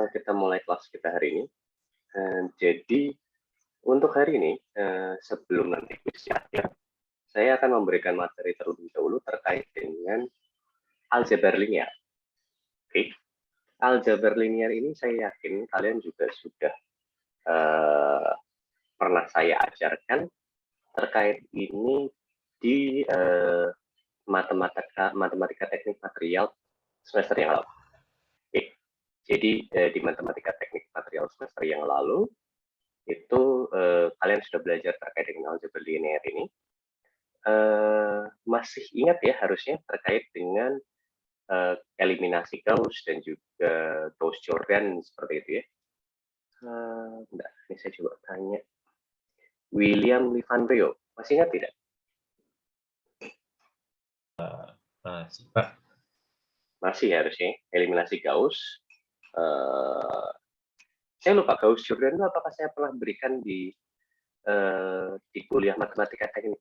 Kita mulai kelas kita hari ini. Jadi untuk hari ini, sebelum nanti kuis akhir, saya akan memberikan materi terlebih dahulu terkait dengan aljabar linear. Oke, aljabar linear ini saya yakin kalian juga sudah pernah saya ajarkan terkait ini di matematika teknik material semester yang lalu. Oke. Jadi di matematika teknik material semester yang lalu itu kalian sudah belajar terkait dengan aljabar linear ini. Masih ingat ya harusnya terkait dengan eliminasi Gauss dan juga Gauss-Jordan seperti itu ya. Bentar, ini saya coba tanya. William Livanrio, masih ingat tidak? Masih, Pak. Masih harusnya eliminasi Gauss. Saya lupa Gauss-Jordan itu apakah saya pernah berikan di kuliah matematika teknik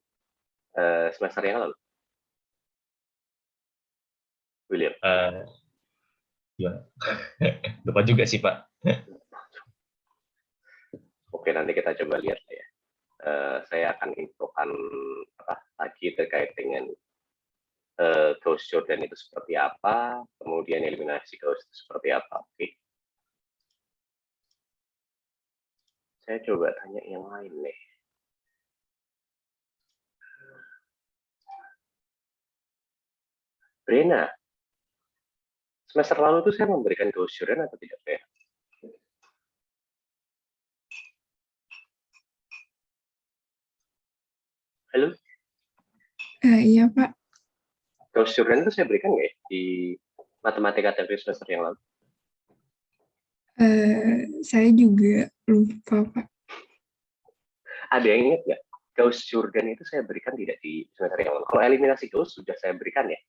semester yang lalu? William. Ya. Lupa juga sih, Pak. Oke, nanti kita coba lihat ya. Saya akan infokan lagi terkait dengan Gauss-Jordan itu seperti apa, kemudian eliminasi Gauss itu seperti apa. Oke. Saya coba tanya yang lain nih. Brena, semester lalu itu saya memberikan Gauss-Jordan atau tidak, Brena? Halo? Iya, Pak. Gauss-Jordan itu saya berikan nggak ya di matematika teknik semester yang lalu? Saya juga lupa, Pak. Ada yang ingat nggak? Gauss-Jordan itu saya berikan tidak di semester yang lalu. Kalau eliminasi Gauss sudah saya berikan ya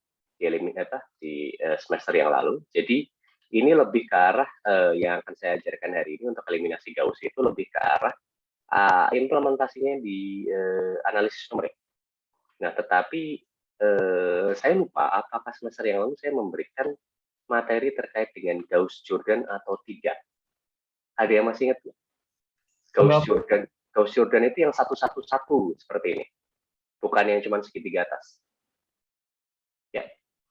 di semester yang lalu. Jadi ini lebih ke arah yang akan saya ajarkan hari ini untuk eliminasi Gauss itu lebih ke arah implementasinya di analisis numerik. Nah, tetapi saya lupa apakah semester yang lalu saya memberikan materi terkait dengan Gauss-Jordan atau tidak. Ada yang masih ingat nggak? Gauss-Jordan itu yang 1-1-1 seperti ini, bukan yang cuma segitiga atas. Ya,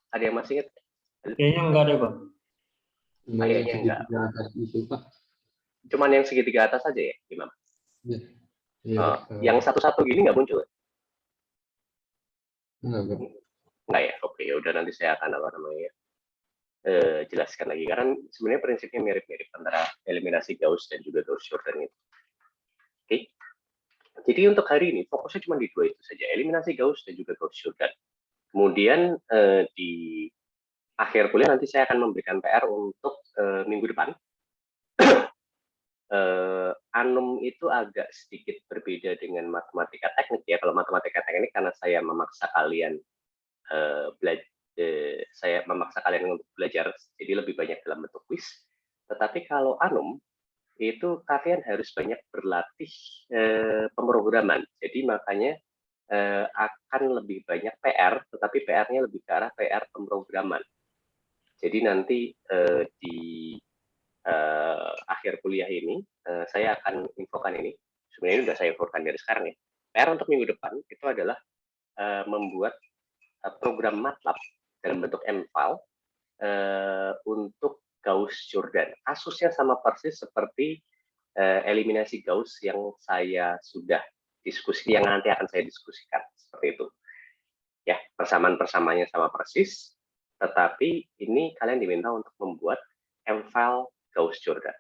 ada yang masih ingat? Kayaknya enggak ada, Pak. Kayaknya enggak. Atas itu, Pak. Cuman yang segitiga atas saja ya, gimana? Ya. Ya, yang 1-1 gini nggak muncul? Enggak, ya. Oke, ya udah nanti saya akan jelaskan lagi karena sebenarnya prinsipnya mirip-mirip antara eliminasi Gauss dan juga Gauss-Jordan itu. Oke. Jadi untuk hari ini fokusnya cuma di dua itu saja, eliminasi Gauss dan juga Gauss-Jordan. Kemudian di akhir kuliah nanti saya akan memberikan PR untuk minggu depan. Anum itu agak sedikit berbeda dengan matematika teknik ya. Kalau matematika teknik karena saya memaksa kalian untuk belajar, jadi lebih banyak dalam bentuk kuis. Tetapi kalau Anum itu kalian harus banyak berlatih pemrograman. Jadi makanya akan lebih banyak PR, tetapi PR-nya lebih ke arah PR pemrograman. Jadi nanti di akhir kuliah ini saya akan infokan ini. Sebenarnya sudah saya infokan dari sekarang ya. PR untuk minggu depan itu adalah membuat program MATLAB dalam bentuk M-file untuk Gauss-Jordan. Kasusnya sama persis seperti eliminasi Gauss yang saya sudah diskusi, yang nanti akan saya diskusikan seperti itu. Ya, persamaan-persamaannya sama persis, tetapi ini kalian diminta untuk membuat M-file Gauss-Jordan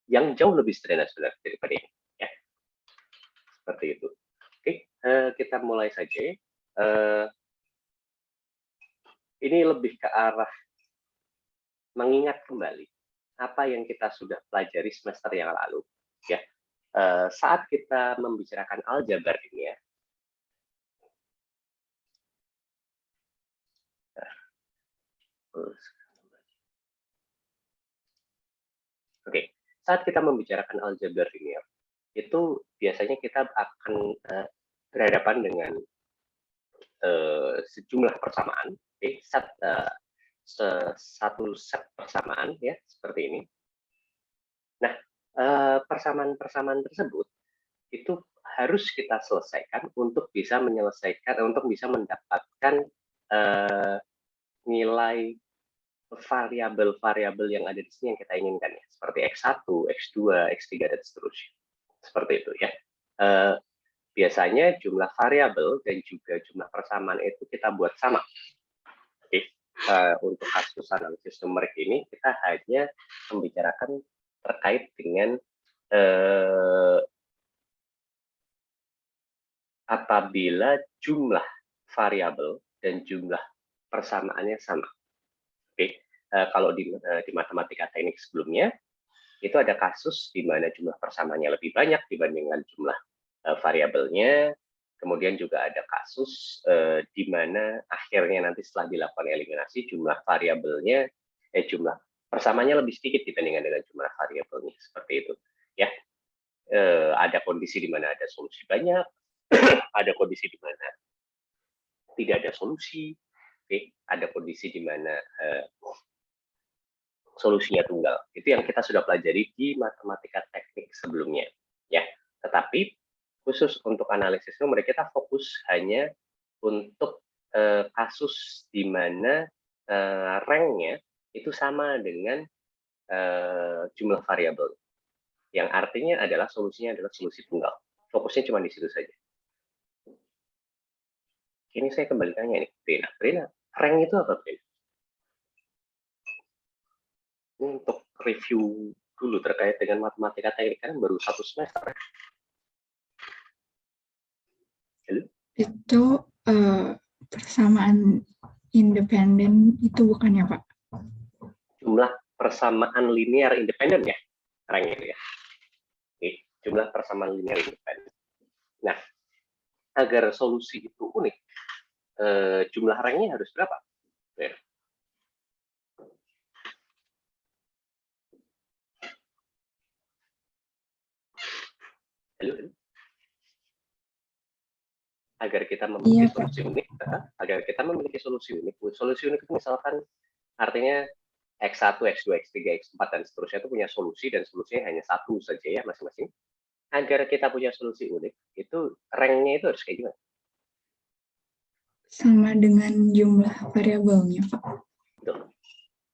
yang jauh lebih sederhana sebenarnya daripada ini. Ya, seperti itu. Oke, kita mulai saja. Ini lebih ke arah mengingat kembali apa yang kita sudah pelajari semester yang lalu. Ya, saat kita membicarakan aljabar ini ya. Oke, saat kita membicarakan aljabar linear, itu biasanya kita akan berhadapan dengan sejumlah persamaan, satu set persamaan ya seperti ini. Nah, persamaan-persamaan tersebut itu harus kita selesaikan untuk bisa mendapatkan nilai variabel-variabel yang ada di sini yang kita inginkan ya, seperti X1, X2, X3 dan seterusnya. Seperti itu ya. Biasanya jumlah variabel dan juga jumlah persamaan itu kita buat sama. Oke. Untuk kasus analisis numerik ini kita hanya membicarakan terkait dengan apabila jumlah variabel dan jumlah persamaannya sama. Oke. Kalau di matematika teknik sebelumnya itu ada kasus di mana jumlah persamaannya lebih banyak dibandingkan jumlah variabelnya. Kemudian juga ada kasus di mana akhirnya nanti setelah dilakukan eliminasi jumlah variabelnya, jumlah persamaannya lebih sedikit dibandingkan dengan jumlah variabelnya, seperti itu. Ya, ada kondisi di mana ada solusi banyak, ada kondisi di mana tidak ada solusi, ada kondisi di mana solusinya tunggal. Itu yang kita sudah pelajari di matematika teknik sebelumnya. Ya, tetapi khusus untuk analisis numerik kita fokus hanya untuk kasus di mana ranknya itu sama dengan jumlah variabel, yang artinya adalah solusinya adalah solusi tunggal. Fokusnya cuma di situ saja. Ini saya kembalikannya nih, Brina, rank itu apa, Brina? Ini untuk review dulu terkait dengan matematika teknik, kan baru 1 semester. Itu persamaan independen itu bukan ya, Pak? Jumlah persamaan linear independen ya, rank itu ya. Oke, jumlah persamaan linear independen. Nah, agar solusi itu unik, jumlah ranknya harus berapa? Ya. Halo? Agar kita memiliki solusi unik, solusi unik itu misalkan artinya X1, X2, X3, X4 dan seterusnya itu punya solusi dan solusinya hanya satu saja ya masing-masing. Agar kita punya solusi unik, itu ranknya itu harus kayak gimana? Sama dengan jumlah variabelnya, Pak. Betul.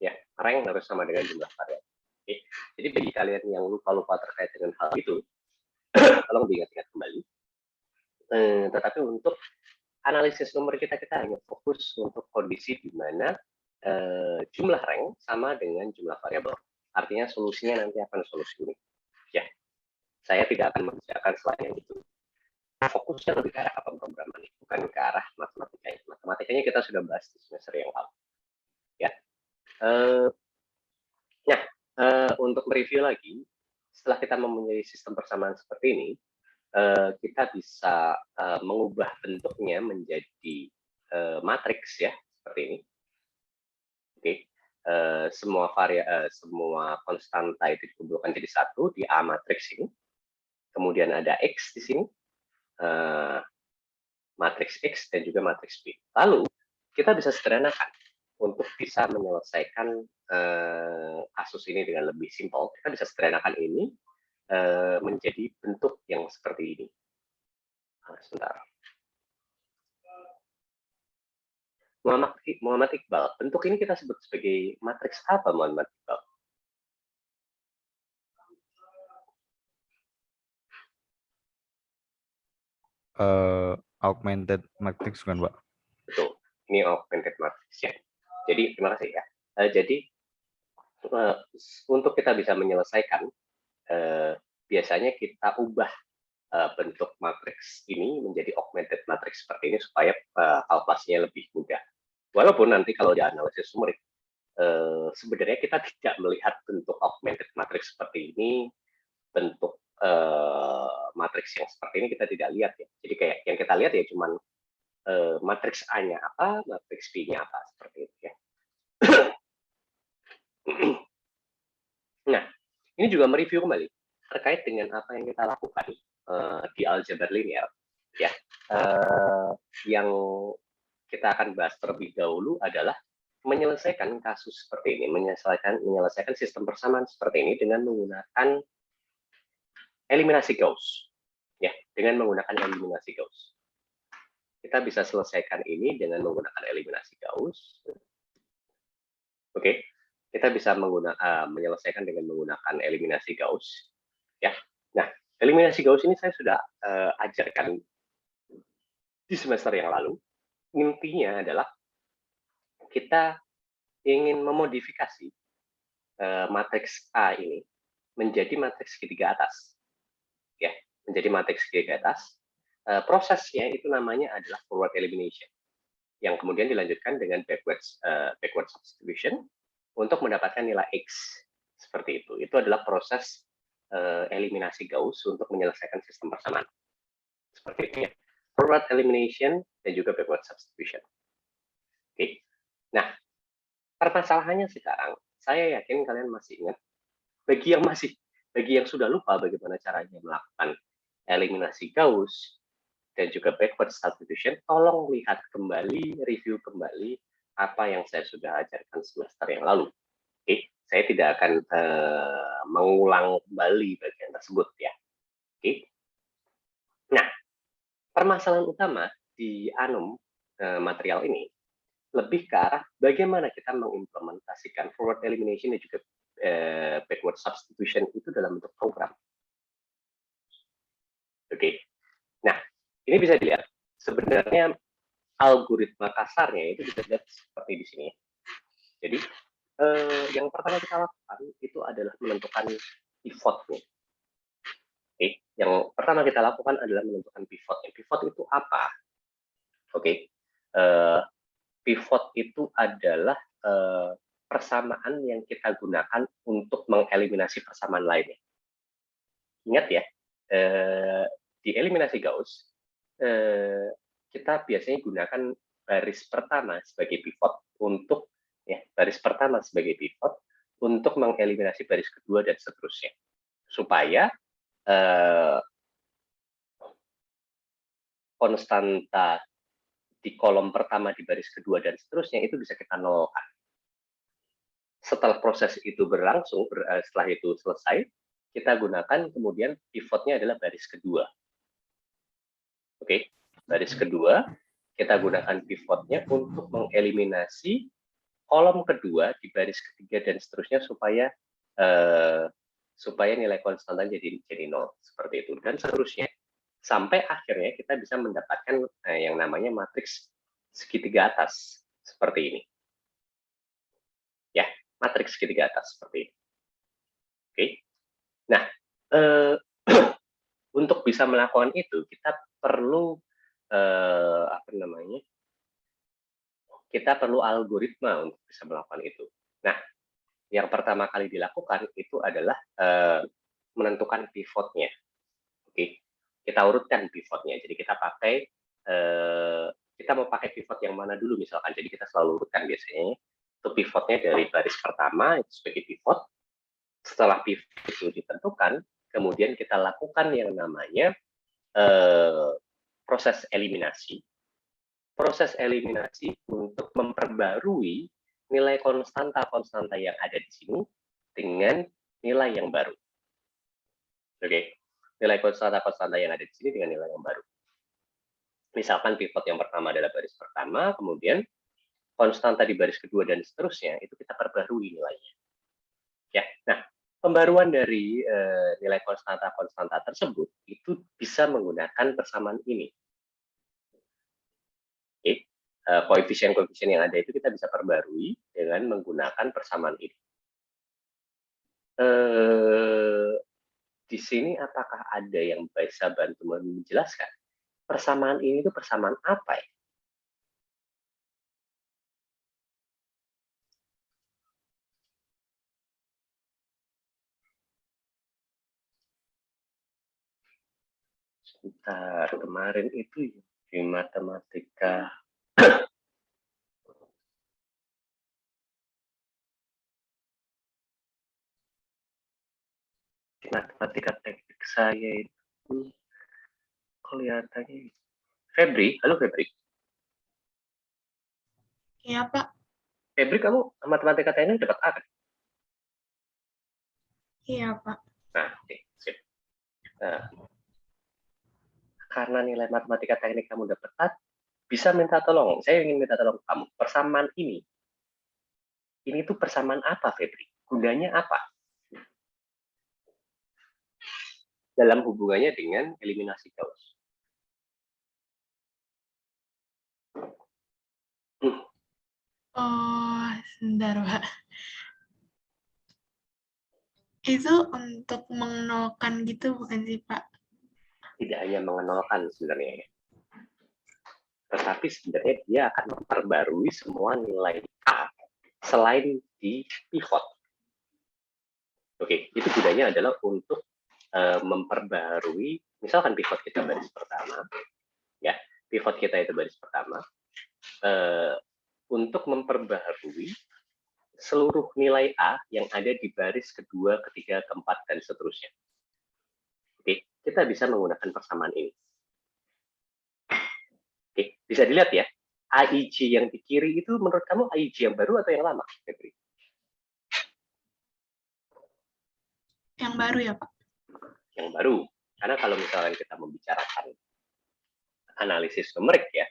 Ya, rank harus sama dengan jumlah variabel. Oke. Jadi bagi kalian yang lupa-lupa terkait dengan hal itu, tolong diingat-ingat kembali. Tetapi untuk analisis nomor kita hanya fokus untuk kondisi di mana jumlah rank sama dengan jumlah variabel. Artinya solusinya nanti akan solusi unik. Ya, saya tidak akan membicarakan selain itu. Fokusnya lebih ke arah pemrograman, bukan ke arah matematika. Matematikanya kita sudah bahas di semester yang lalu. Ya. Nah, untuk mereview lagi, setelah kita mempunyai sistem persamaan seperti ini, kita bisa mengubah bentuknya menjadi matriks ya, seperti ini. Oke. Semua konstanta itu dikumpulkan jadi satu di A matriks ini. Kemudian ada X di sini, matriks X dan juga matriks B. Lalu kita bisa sederhanakan untuk bisa menyelesaikan kasus ini dengan lebih simpel. Kita bisa sederhanakan ini menjadi bentuk yang seperti ini. Sebentar. Muhammad Iqbal, bentuk ini kita sebut sebagai matriks apa, Muhammad Iqbal? Augmented matrix kan, Pak? Betul, ini augmented matrix ya. Jadi terima kasih ya. Jadi untuk kita bisa menyelesaikan, biasanya kita ubah bentuk matriks ini menjadi augmented matrix seperti ini supaya kalkulasinya lebih mudah. Walaupun nanti kalau di analisis numerik, sebenarnya kita tidak melihat bentuk augmented matrix seperti ini, bentuk matriks yang seperti ini kita tidak lihat ya. Jadi kayak yang kita lihat ya cuman matriks A-nya apa, matriks B-nya apa, seperti itu ya. Nah, ini juga mereview kembali terkait dengan apa yang kita lakukan di aljabar linear ya. Yang kita akan bahas terlebih dahulu adalah menyelesaikan kasus seperti ini, menyelesaikan sistem persamaan seperti ini dengan menggunakan eliminasi Gauss. Ya, dengan menggunakan eliminasi Gauss. Kita bisa selesaikan ini dengan menggunakan eliminasi Gauss. Oke, kita bisa menyelesaikan dengan menggunakan eliminasi Gauss. Ya, nah eliminasi Gauss ini saya sudah ajarkan di semester yang lalu. Intinya adalah kita ingin memodifikasi matriks A ini menjadi matriks segitiga atas. Ya, menjadi matriks segitiga atas. Prosesnya itu namanya adalah forward elimination, yang kemudian dilanjutkan dengan backward substitution untuk mendapatkan nilai X. Seperti itu. Itu adalah proses eliminasi Gauss untuk menyelesaikan sistem persamaan. Seperti itu ya. Forward elimination dan juga backward substitution. Oke. Nah, permasalahannya sekarang, saya yakin kalian masih ingat, bagi yang sudah lupa bagaimana caranya melakukan eliminasi Gauss dan juga backward substitution, tolong lihat kembali, review kembali apa yang saya sudah ajarkan semester yang lalu. Oke, saya tidak akan mengulang kembali bagian tersebut ya. Oke. Nah, permasalahan utama di Anum material ini lebih ke arah bagaimana kita mengimplementasikan forward elimination dan juga backward substitution itu dalam bentuk program. Oke. Nah, ini bisa dilihat sebenarnya algoritma kasarnya itu bisa dilihat seperti di sini. Jadi yang pertama kita lakukan itu adalah menentukan pivotnya. Oke, yang pertama kita lakukan adalah menentukan pivotnya. Pivot itu apa? Oke, pivot itu adalah persamaan yang kita gunakan untuk mengeliminasi persamaan lainnya. Ingat ya, di eliminasi Gauss, kita biasanya gunakan baris pertama sebagai pivot untuk baris pertama sebagai pivot untuk mengeliminasi baris kedua dan seterusnya, supaya konstanta di kolom pertama di baris kedua dan seterusnya itu bisa kita nolkan. Setelah proses itu berlangsung, setelah itu selesai, kita gunakan kemudian pivotnya adalah baris kedua. Oke, baris kedua kita gunakan pivotnya untuk mengeliminasi kolom kedua di baris ketiga dan seterusnya supaya nilai konstanta jadi 0 seperti itu dan seterusnya sampai akhirnya kita bisa mendapatkan yang namanya matriks segitiga atas seperti ini. Ya, matriks segitiga atas seperti ini. Oke. Nah, untuk bisa melakukan itu kita perlu kita perlu algoritma untuk bisa melakukan itu. Nah, yang pertama kali dilakukan itu adalah menentukan pivotnya. Oke, kita urutkan pivotnya. Jadi kita pakai kita mau pakai pivot yang mana dulu misalkan. Jadi kita selalu urutkan biasanya itu pivotnya dari baris pertama itu sebagai pivot. Setelah pivot itu ditentukan, kemudian kita lakukan yang namanya proses eliminasi. Proses eliminasi untuk memperbarui nilai konstanta yang ada di sini dengan nilai yang baru. Oke, nilai konstanta yang ada di sini dengan nilai yang baru. Misalkan pivot yang pertama adalah baris pertama, kemudian konstanta di baris kedua dan seterusnya itu kita perbarui nilainya. Ya, nah pembaruan dari nilai konstanta tersebut itu bisa menggunakan persamaan ini. Oke, koefisien-koefisien yang ada itu kita bisa perbarui dengan menggunakan persamaan ini. Di sini apakah ada yang bisa bantu menjelaskan persamaan ini itu persamaan apa ya? Sebentar, kemarin itu di matematika teknik saya itu kelihatannya Febri, halo Febri. Iya, Pak. Febri, kamu matematika teknik dapat A kan? Iya, Pak. Nah, oke, sip. Nah, karena nilai matematika teknik kamu dapat A, bisa minta tolong. Saya ingin minta tolong kamu. Persamaan ini tuh persamaan apa, Febri? Gunanya apa? Dalam hubungannya dengan eliminasi Gauss. Oh, sebentar, Pak. Itu untuk mengenalkan gitu bukan sih, Pak? Tidak hanya mengenalkan sebenarnya, tetapi sebenarnya dia akan memperbarui semua nilai A selain di pivot. Oke, itu gunanya adalah untuk memperbarui, misalkan pivot kita baris pertama, ya, pivot kita itu baris pertama, untuk memperbarui seluruh nilai A yang ada di baris kedua, ketiga, keempat, dan seterusnya. Oke, kita bisa menggunakan persamaan ini. Oke, bisa dilihat ya, AIJ yang di kiri itu menurut kamu AIJ yang baru atau yang lama, Febri? Yang baru ya, Pak? Yang baru. Karena kalau misalnya kita membicarakan analisis numerik ya,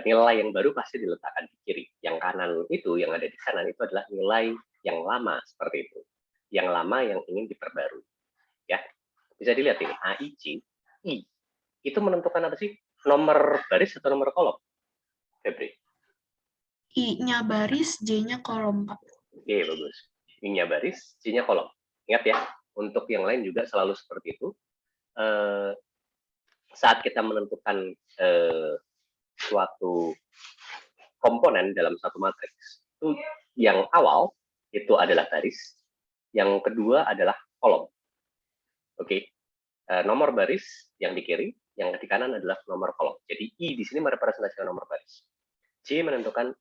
nilai yang baru pasti diletakkan di kiri. Yang kanan itu, yang ada di kanan itu adalah nilai yang lama seperti itu. Yang lama yang ingin diperbarui. Ya, bisa dilihat ini AIJ, I itu menentukan apa sih? Nomor baris atau nomor kolom, Febri? I-nya baris, J-nya kolom, Pak. Oke, bagus. I-nya baris, J-nya kolom. Ingat ya, untuk yang lain juga selalu seperti itu. Saat kita menentukan suatu komponen dalam satu matriks, itu yang awal itu adalah baris, yang kedua adalah kolom. Oke, nomor baris yang di kiri, yang di kanan adalah nomor kolom. Jadi I di sini merepresentasikan nomor baris, J menentukan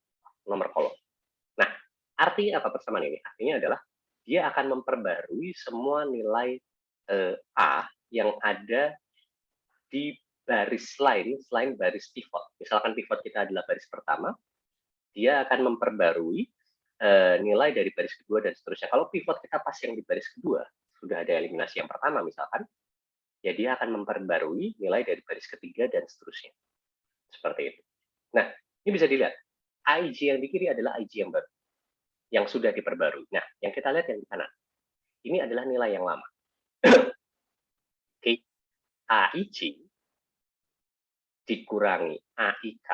nomor kolom. Nah, artinya apa persamaan ini? Artinya adalah dia akan memperbarui semua nilai A yang ada di baris lain selain baris pivot. Misalkan pivot kita adalah baris pertama, dia akan memperbarui nilai dari baris kedua dan seterusnya. Kalau pivot kita pas yang di baris kedua, sudah ada eliminasi yang pertama misalkan, ya dia akan memperbarui nilai dari baris ketiga dan seterusnya. Seperti itu. Nah, ini bisa dilihat. AIJ yang di kiri adalah AIJ yang baru, yang sudah diperbarui. Nah, yang kita lihat yang di kanan, ini adalah nilai yang lama. Oke, AIJ dikurangi AIK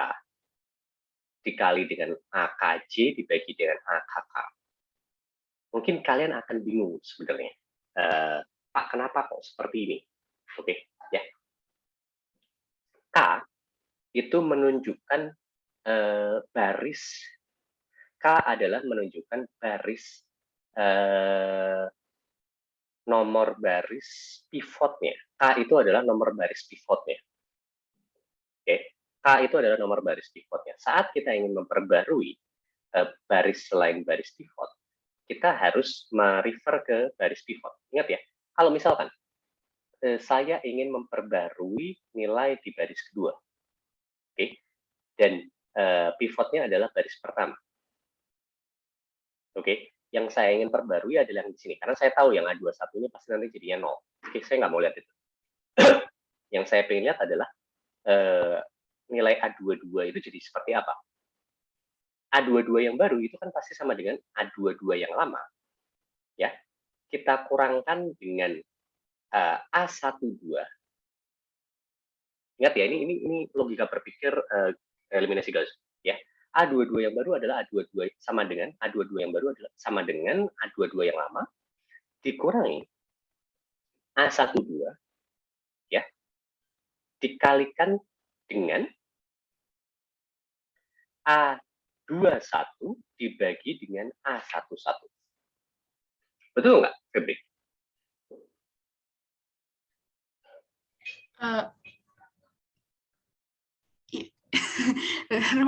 dikali dengan AKJ dibagi dengan AKK. Mungkin kalian akan bingung sebenarnya. Pak, kenapa kok seperti ini? Oke, ya. K itu menunjukkan baris. K adalah menunjukkan baris nomor baris pivotnya. K itu adalah nomor baris pivotnya. Oke, K itu adalah nomor baris pivotnya. Saat kita ingin memperbarui baris selain baris pivot, kita harus merefer ke baris pivot. Ingat ya, kalau misalkan saya ingin memperbarui nilai di baris kedua, oke, dan pivotnya adalah baris pertama. Oke, yang saya ingin perbarui adalah yang di sini, karena saya tahu yang A21 ini pasti nanti jadinya 0. Oke, saya nggak mau lihat itu. Yang saya ingin lihat adalah nilai A22 itu jadi seperti apa. A22 yang baru itu kan pasti sama dengan A22 yang lama. Ya, kita kurangkan dengan A12. Ingat ya, ini logika berpikir eliminasi Gauss. Ya, A22 yang baru adalah A22 sama dengan A22 yang baru adalah sama dengan A22 yang lama dikurangi A12 ya dikalikan dengan A21 dibagi dengan A11. Betul nggak, Febri?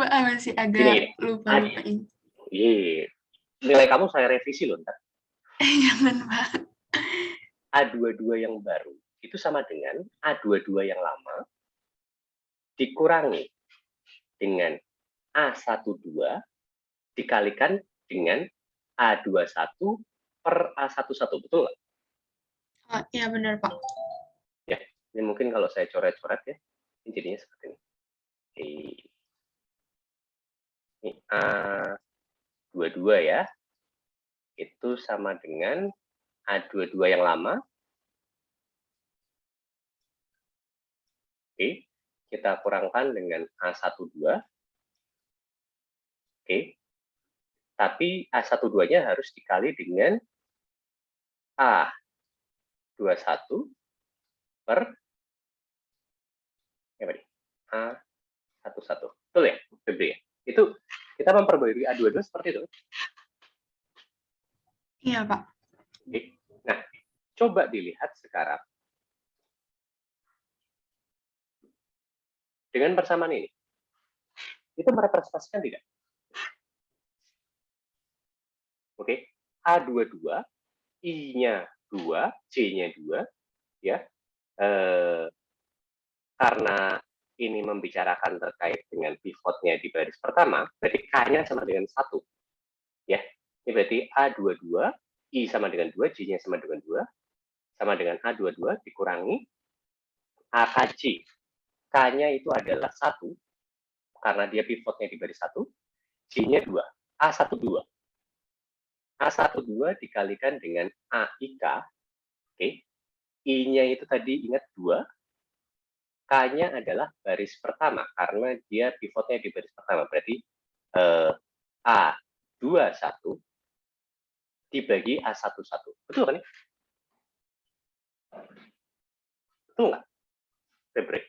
Masih agak lupa ini. Iya, nilai kamu saya revisi loh ntar. Jangan, Pak. A22 yang baru itu sama dengan A22 yang lama dikurangi dengan A12 dikalikan dengan A21 per A11, betul nggak? Oh, iya benar, Pak. Ya, ini mungkin kalau saya coret-coret ya, ini jadinya seperti ini. Ini A22 ya, itu sama dengan A22 yang lama. Oke, kita kurangkan dengan A12. Oke, tapi A12-nya harus dikali dengan A21 per A11. Betul ya, Febri? Itu kita memperbarui A22 seperti itu. Iya, Pak. Oke. Nah, coba dilihat sekarang. Dengan persamaan ini, itu merepresentasikan tidak? Oke, A22, I-nya 2, C-nya 2, ya. Karena ini membicarakan terkait dengan pivotnya di baris pertama, berarti K-nya sama dengan 1. Ya, ini berarti A22, I sama dengan 2, J-nya sama dengan 2, sama dengan A22 dikurangi AKJ. K-nya itu adalah 1, karena dia pivotnya di baris 1, J-nya 2, A12. A12 dikalikan dengan AIK, oke. I-nya itu tadi ingat 2, K-nya adalah baris pertama, karena dia pivotnya di baris pertama. Berarti A21 dibagi A11. Betul kan? Betul nggak, Febri?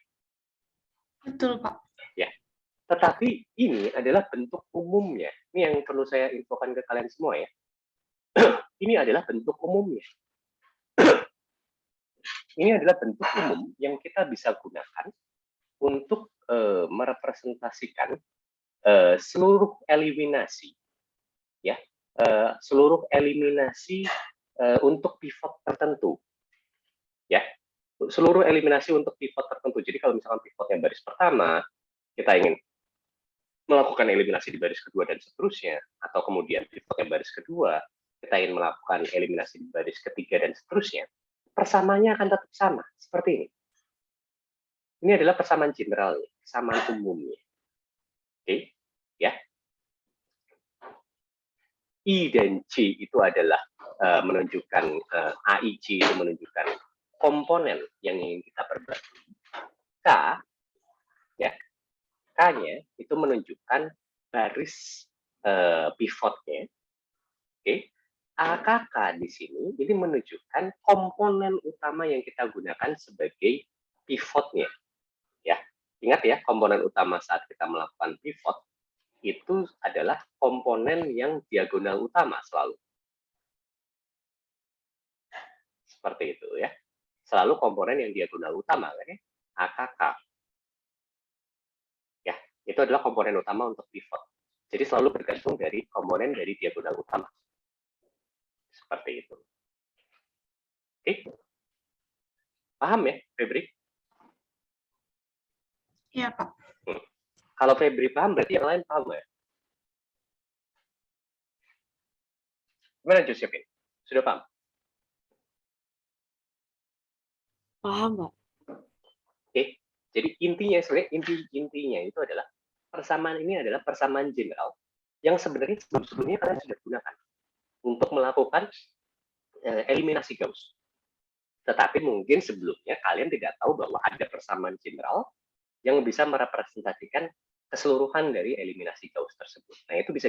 Betul, Pak. Ya. Tetapi ini adalah bentuk umumnya. Ini yang perlu saya infokan ke kalian semua ya. Ini adalah bentuk umumnya. Ini adalah bentuk umum yang kita bisa gunakan untuk merepresentasikan seluruh eliminasi, ya, seluruh eliminasi untuk pivot tertentu, ya, seluruh eliminasi untuk pivot tertentu. Jadi kalau misalkan pivotnya baris pertama, kita ingin melakukan eliminasi di baris kedua dan seterusnya, atau kemudian pivotnya baris kedua, kita ingin melakukan eliminasi di baris ketiga dan seterusnya, persamaannya akan tetap sama, seperti ini. Ini adalah persamaan generalnya, persamaan umumnya. Oke, ya. I dan C itu adalah menunjukkan, AIC itu menunjukkan komponen yang ingin kita perbarui. K, ya, K-nya itu menunjukkan baris pivotnya. Oke. AKK di sini ini menunjukkan komponen utama yang kita gunakan sebagai pivotnya. Ya, ingat ya, komponen utama saat kita melakukan pivot itu adalah komponen yang diagonal utama selalu. Seperti itu ya. Selalu komponen yang diagonal utama kan ya, AKK. Ya, itu adalah komponen utama untuk pivot. Jadi selalu bergantung dari komponen dari diagonal utama. Seperti itu. Oke. Paham ya, Febri? Iya, Pak. Kalau Febri paham, berarti yang lain paham ya? Gimana Josephine? Sudah paham? Paham, Pak. Oke. Jadi intinya sebenarnya intinya itu adalah persamaan ini adalah persamaan general yang sebenarnya sebelumnya kalian sudah gunakan untuk melakukan eliminasi Gauss. Tetapi mungkin sebelumnya kalian tidak tahu bahwa ada persamaan general yang bisa merepresentasikan keseluruhan dari eliminasi Gauss tersebut. Nah, itu bisa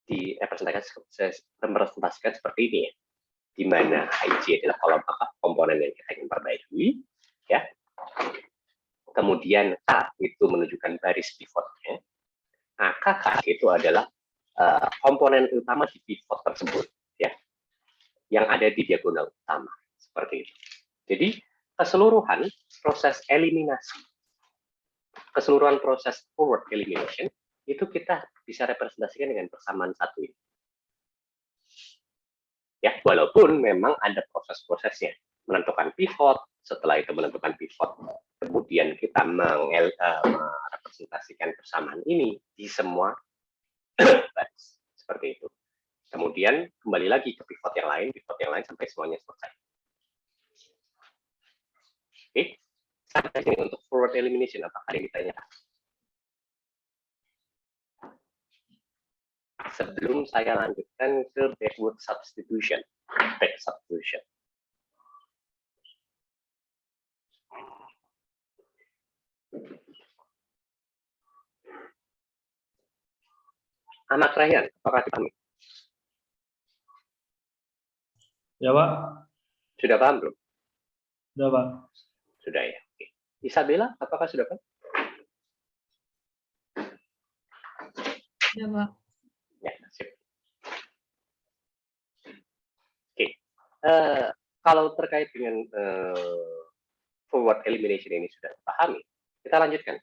direpresentasikan seperti ini ya. Di mana IG adalah kolom komponen yang kita ingin perbaiki, ya. Kemudian K itu menunjukkan baris pivotnya. AKK itu adalah komponen utama di pivot tersebut, ya, yang ada di diagonal utama, seperti itu. Jadi keseluruhan proses eliminasi, keseluruhan proses forward elimination itu kita bisa representasikan dengan persamaan satu ini. Ya, walaupun memang ada proses-prosesnya, menentukan pivot, setelah itu menentukan pivot, kemudian kita merepresentasikan persamaan ini di semua baris. seperti itu. Kemudian kembali lagi ke pivot yang lain sampai semuanya selesai. Oke, sampai sini untuk forward elimination. Apakah ada yang ditanyakan? Sebelum saya lanjutkan ke backward substitution, back substitution. Anak Ryan, apakah dipahami? Ya, Pak. Sudah paham belum? Udah, Pak. Sudah ya. Oke. Isabella, apakah sudah paham? Ya, Pak. Ya, sip. Oke. Kalau terkait dengan forward elimination ini sudah dipahami, kita lanjutkan.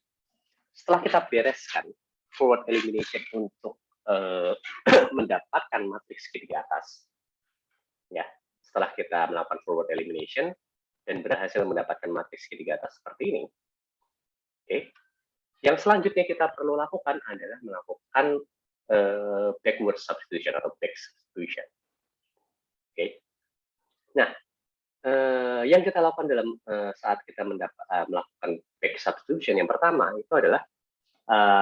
Setelah kita bereskan forward elimination untuk mendapatkan matriks Q di atas, ya, setelah kita melakukan forward elimination dan berhasil mendapatkan matriks Q di atas seperti ini, oke, yang selanjutnya kita perlu lakukan adalah melakukan backward substitution atau back substitution, oke. Nah, yang kita lakukan dalam saat kita melakukan back substitution yang pertama itu adalah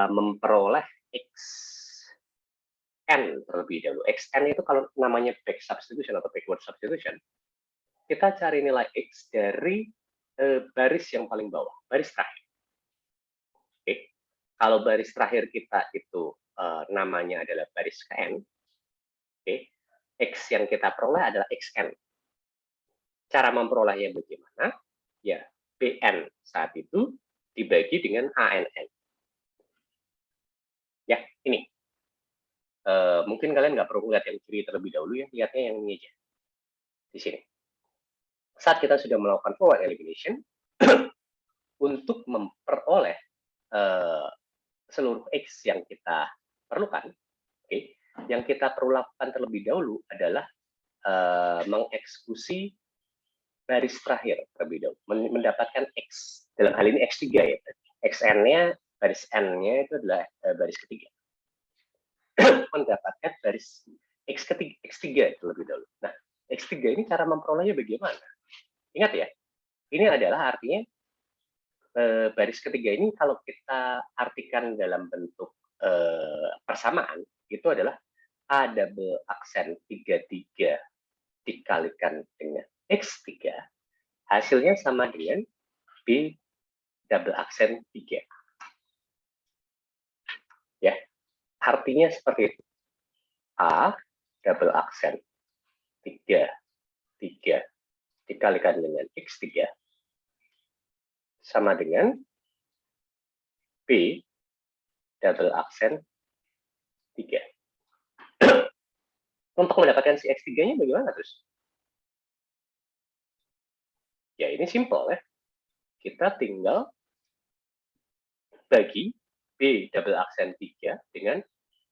memperoleh xn terlebih dahulu. Xn itu kalau namanya back substitution atau backward substitution, kita cari nilai x dari baris yang paling bawah, baris terakhir. Oke. Kalau baris terakhir kita itu namanya adalah baris kn, oke, x yang kita peroleh adalah xn. Cara memperolehnya bagaimana? Ya, bn saat itu dibagi dengan ann. Ya, ini. Mungkin kalian nggak perlu lihat yang kiri terlebih dahulu ya, lihatnya yang ini aja. Di sini. Saat kita sudah melakukan forward elimination, untuk memperoleh seluruh X yang kita perlukan, okay, yang kita perlu lakukan terlebih dahulu adalah mengeksekusi baris terakhir terlebih dahulu, mendapatkan X. Dalam hal ini X3 ya. XN-nya, baris N-nya itu adalah baris ketiga. Mendapatkan baris X3 terlebih dahulu. Nah, X3 ini cara memperolehnya bagaimana? Ingat ya, ini adalah artinya baris ketiga ini kalau kita artikan dalam bentuk persamaan, itu adalah A double aksen 33 dikalikan dengan X3, hasilnya sama dengan B double aksen 3. Ya, artinya seperti itu. A double aksen 3 dikalikan dengan X3 sama dengan B double aksen 3. Untuk mendapatkan si X3-nya bagaimana terus? Ya, ini simple ya. Kita tinggal bagi B double aksen 3 dengan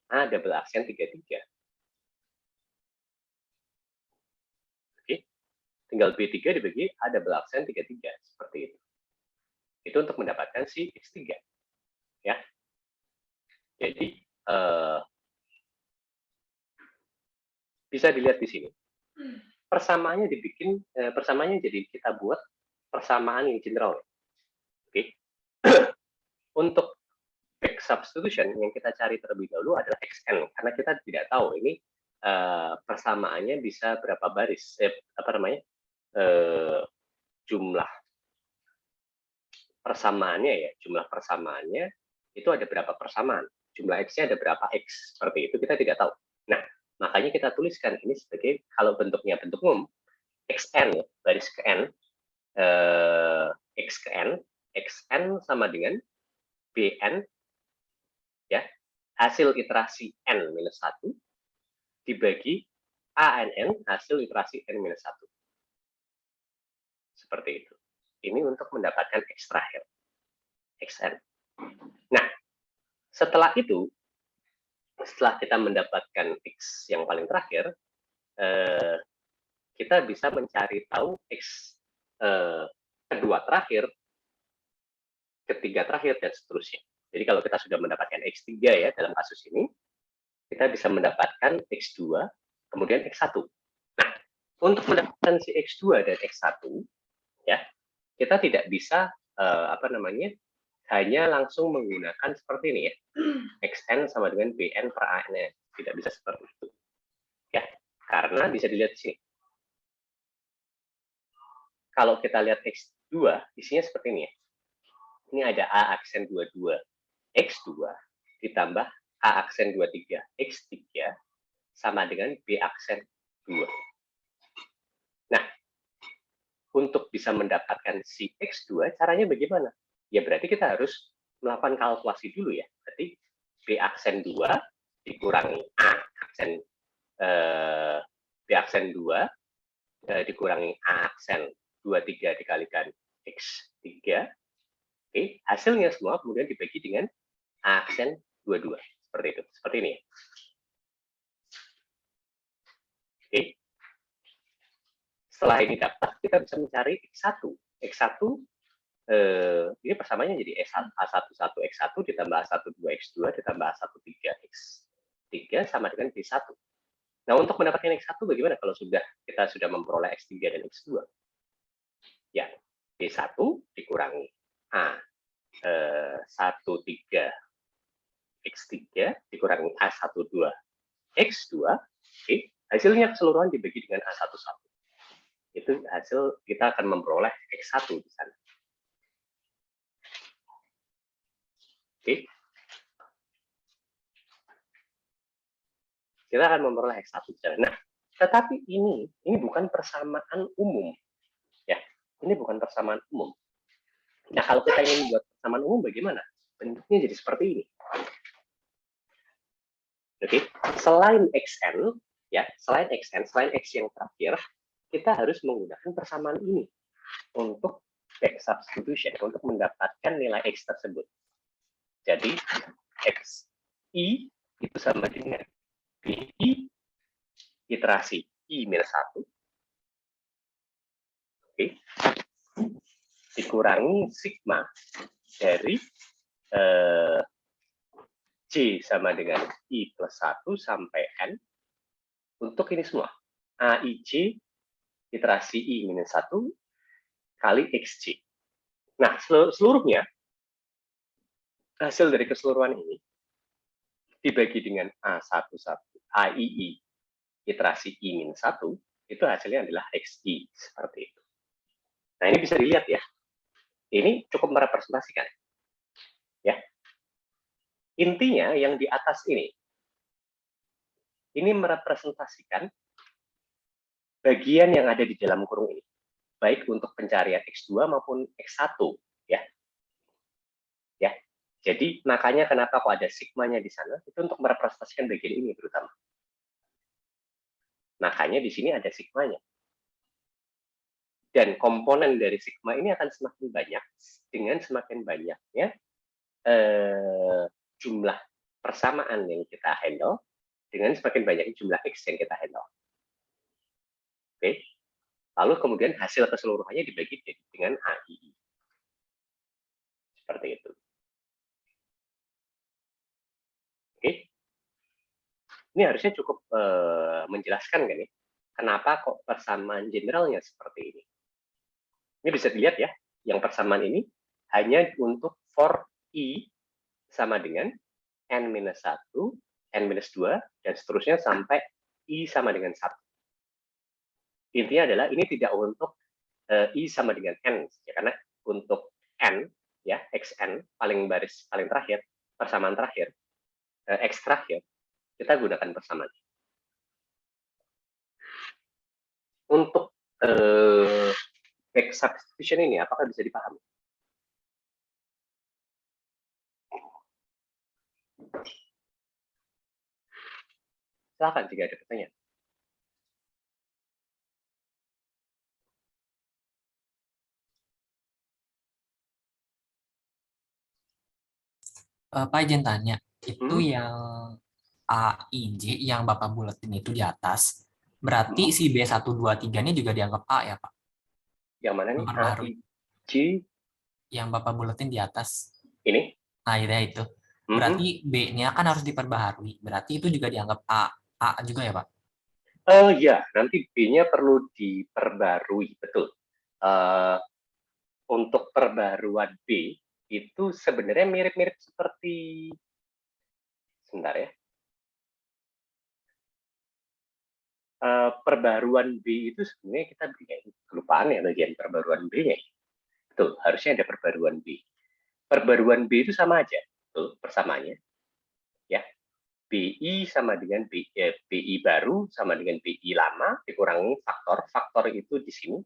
A double aksen 33. Oke. Tinggal B3 dibagi A double aksen 33. Seperti itu. Itu untuk mendapatkan si X3. Ya. Jadi, bisa dilihat di sini. Persamaannya dibikin, persamaannya jadi kita buat persamaan yang general. Oke. Untuk back substitution yang kita cari terlebih dahulu adalah xn, karena kita tidak tahu ini persamaannya bisa berapa baris, jumlah persamaannya ya, jumlah persamaannya itu ada berapa persamaan, jumlah x-nya ada berapa x, seperti itu kita tidak tahu. Nah, makanya kita tuliskan ini sebagai, kalau bentuknya bentuk umum, xn, baris ke n, x ke n, xn sama dengan bn, ya, hasil iterasi n-1 dibagi ann, hasil iterasi n-1. Seperti itu. Ini untuk mendapatkan x terakhir, xn. Nah, setelah itu, setelah kita mendapatkan x yang paling terakhir, kita bisa mencari tahu x kedua terakhir, ketiga terakhir, dan seterusnya. Jadi kalau kita sudah mendapatkan x3 ya dalam kasus ini, kita bisa mendapatkan X2, kemudian X1. Nah, untuk mendapatkan si X2 dan X1, ya, kita tidak bisa hanya langsung menggunakan seperti ini ya, Xn sama dengan Bn per An. Tidak bisa seperti itu. Ya, karena bisa dilihat di sini. Kalau kita lihat X2, isinya seperti ini ya. Ini ada A aksen 22, X2 ditambah A aksen 23, X3 sama dengan B aksen 2. Nah, untuk bisa mendapatkan si X2, caranya bagaimana? Ya berarti kita harus melakukan kalkulasi dulu ya. Berarti B aksen 2 dikurangi A aksen B aksen 2 dikurangi A aksen 23 dikalikan X3. Oke, hasilnya semua kemudian dibagi dengan A aksen 22. Seperti itu. Seperti ini. Oke. Setelah ini dapat, kita bisa mencari X1. X1 ini persamaannya jadi A11 X1 ditambah A12 X2 ditambah A13 X3 sama dengan B1. Nah, untuk mendapatkan X1 bagaimana kalau kita sudah memperoleh X3 dan X2? Ya, B1 dikurangi A13 X3 dikurangi A12 X2, oke, hasilnya keseluruhan dibagi dengan A11. Itu hasil kita akan memperoleh X1 di sana. Oke. Kita akan memperoleh X1 di sana. Nah, tetapi ini bukan persamaan umum. Ya, ini bukan persamaan umum. Nah, kalau kita ingin buat persamaan umum bagaimana? Bentuknya jadi seperti ini. Oke, selain Xn, ya, selain X yang terakhir, kita harus menggunakan persamaan ini untuk back substitution, untuk mendapatkan nilai X tersebut. Jadi, Xi itu sama dengan BI iterasi I-1. Oke. Dikurangi sigma dari J sama dengan I plus 1 sampai N untuk ini semua. AIJ iterasi I-1 kali XJ. Nah, seluruhnya, hasil dari keseluruhan ini dibagi dengan A11, AII iterasi I-1, itu hasilnya adalah XI, seperti itu. Nah, ini bisa dilihat ya. Ini cukup merepresentasikan. Ya. Intinya yang di atas ini merepresentasikan bagian yang ada di dalam kurung ini, baik untuk pencarian X2 maupun X1, ya. Ya. Jadi makanya kenapa kok ada sigmanya di sana, itu untuk merepresentasikan bagian ini terutama. Makanya di sini ada sigmanya. Dan komponen dari sigma ini akan semakin banyak dengan semakin banyaknya jumlah persamaan yang kita handle dengan semakin banyaknya jumlah X yang kita handle. Oke. Lalu kemudian hasil keseluruhannya dibagi dengan AII. Seperti itu. Oke. Ini harusnya cukup menjelaskan kan ya, kenapa kok persamaan generalnya seperti ini. Ini bisa dilihat ya, yang persamaan ini hanya untuk for I sama dengan N-1, N-2, dan seterusnya sampai I sama dengan 1. Intinya adalah ini tidak untuk I sama dengan N, ya, karena untuk N, ya, Xn, paling terakhir, persamaan terakhir, X terakhir, kita gunakan persamaan. Untuk back substitution ini, apakah bisa dipahami? Silakan jika ada pertanyaan. Pak izin tanya, itu yang AIJ yang Bapak buletin itu di atas, berarti si B123-nya juga dianggap A ya Pak? Yang mana nih? AIJ? Yang Bapak buletin di atas. Ini? Nah, itu. Berarti B-nya kan harus diperbaharui. Berarti itu juga dianggap A juga ya, Pak? Ya, nanti B-nya perlu diperbarui, betul. Untuk perbaruan B itu sebenarnya mirip-mirip seperti, sebentar ya. Perbaruan B itu sebenarnya kita kelupaan ya bagian perbaruan B-nya. Betul, harusnya ada perbaruan B. Perbaruan B itu sama aja, betul, persamaannya. Ya, BI sama dengan BI baru sama dengan BI lama dikurangi faktor. Faktor itu di sini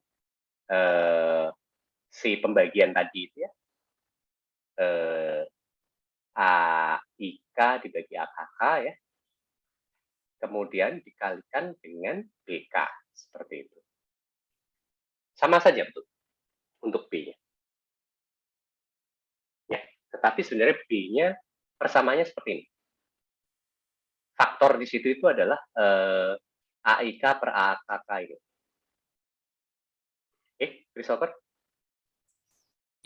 si pembagian tadi itu ya. AIK dibagi AKK ya. Kemudian dikalikan dengan BK seperti itu. Sama saja betul untuk B-nya. Ya, tetapi sebenarnya B-nya persamanya seperti ini. Faktor di situ itu adalah AIK per AKK ini. Oke, Christopher?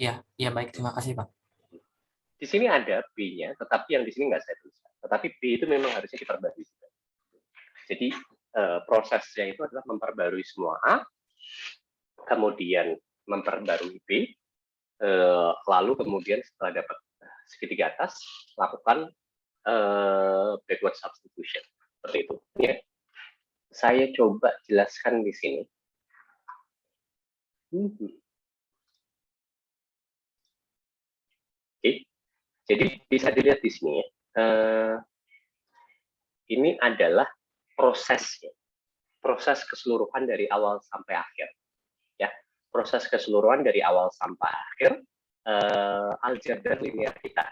Iya, baik. Terima kasih, Pak. Di sini ada B-nya, tetapi yang di sini nggak saya tuliskan. Tetapi B itu memang harusnya diperbarui. Jadi prosesnya itu adalah memperbarui semua A, kemudian memperbarui B, lalu kemudian setelah dapat segitiga atas, lakukan backward substitution. Seperti itu. Ya. Saya coba jelaskan di sini. Oke. Jadi bisa dilihat di sini ya. Ini adalah prosesnya. Proses keseluruhan dari awal sampai akhir. Ya. Proses keseluruhan dari awal sampai akhir aljabar linear kita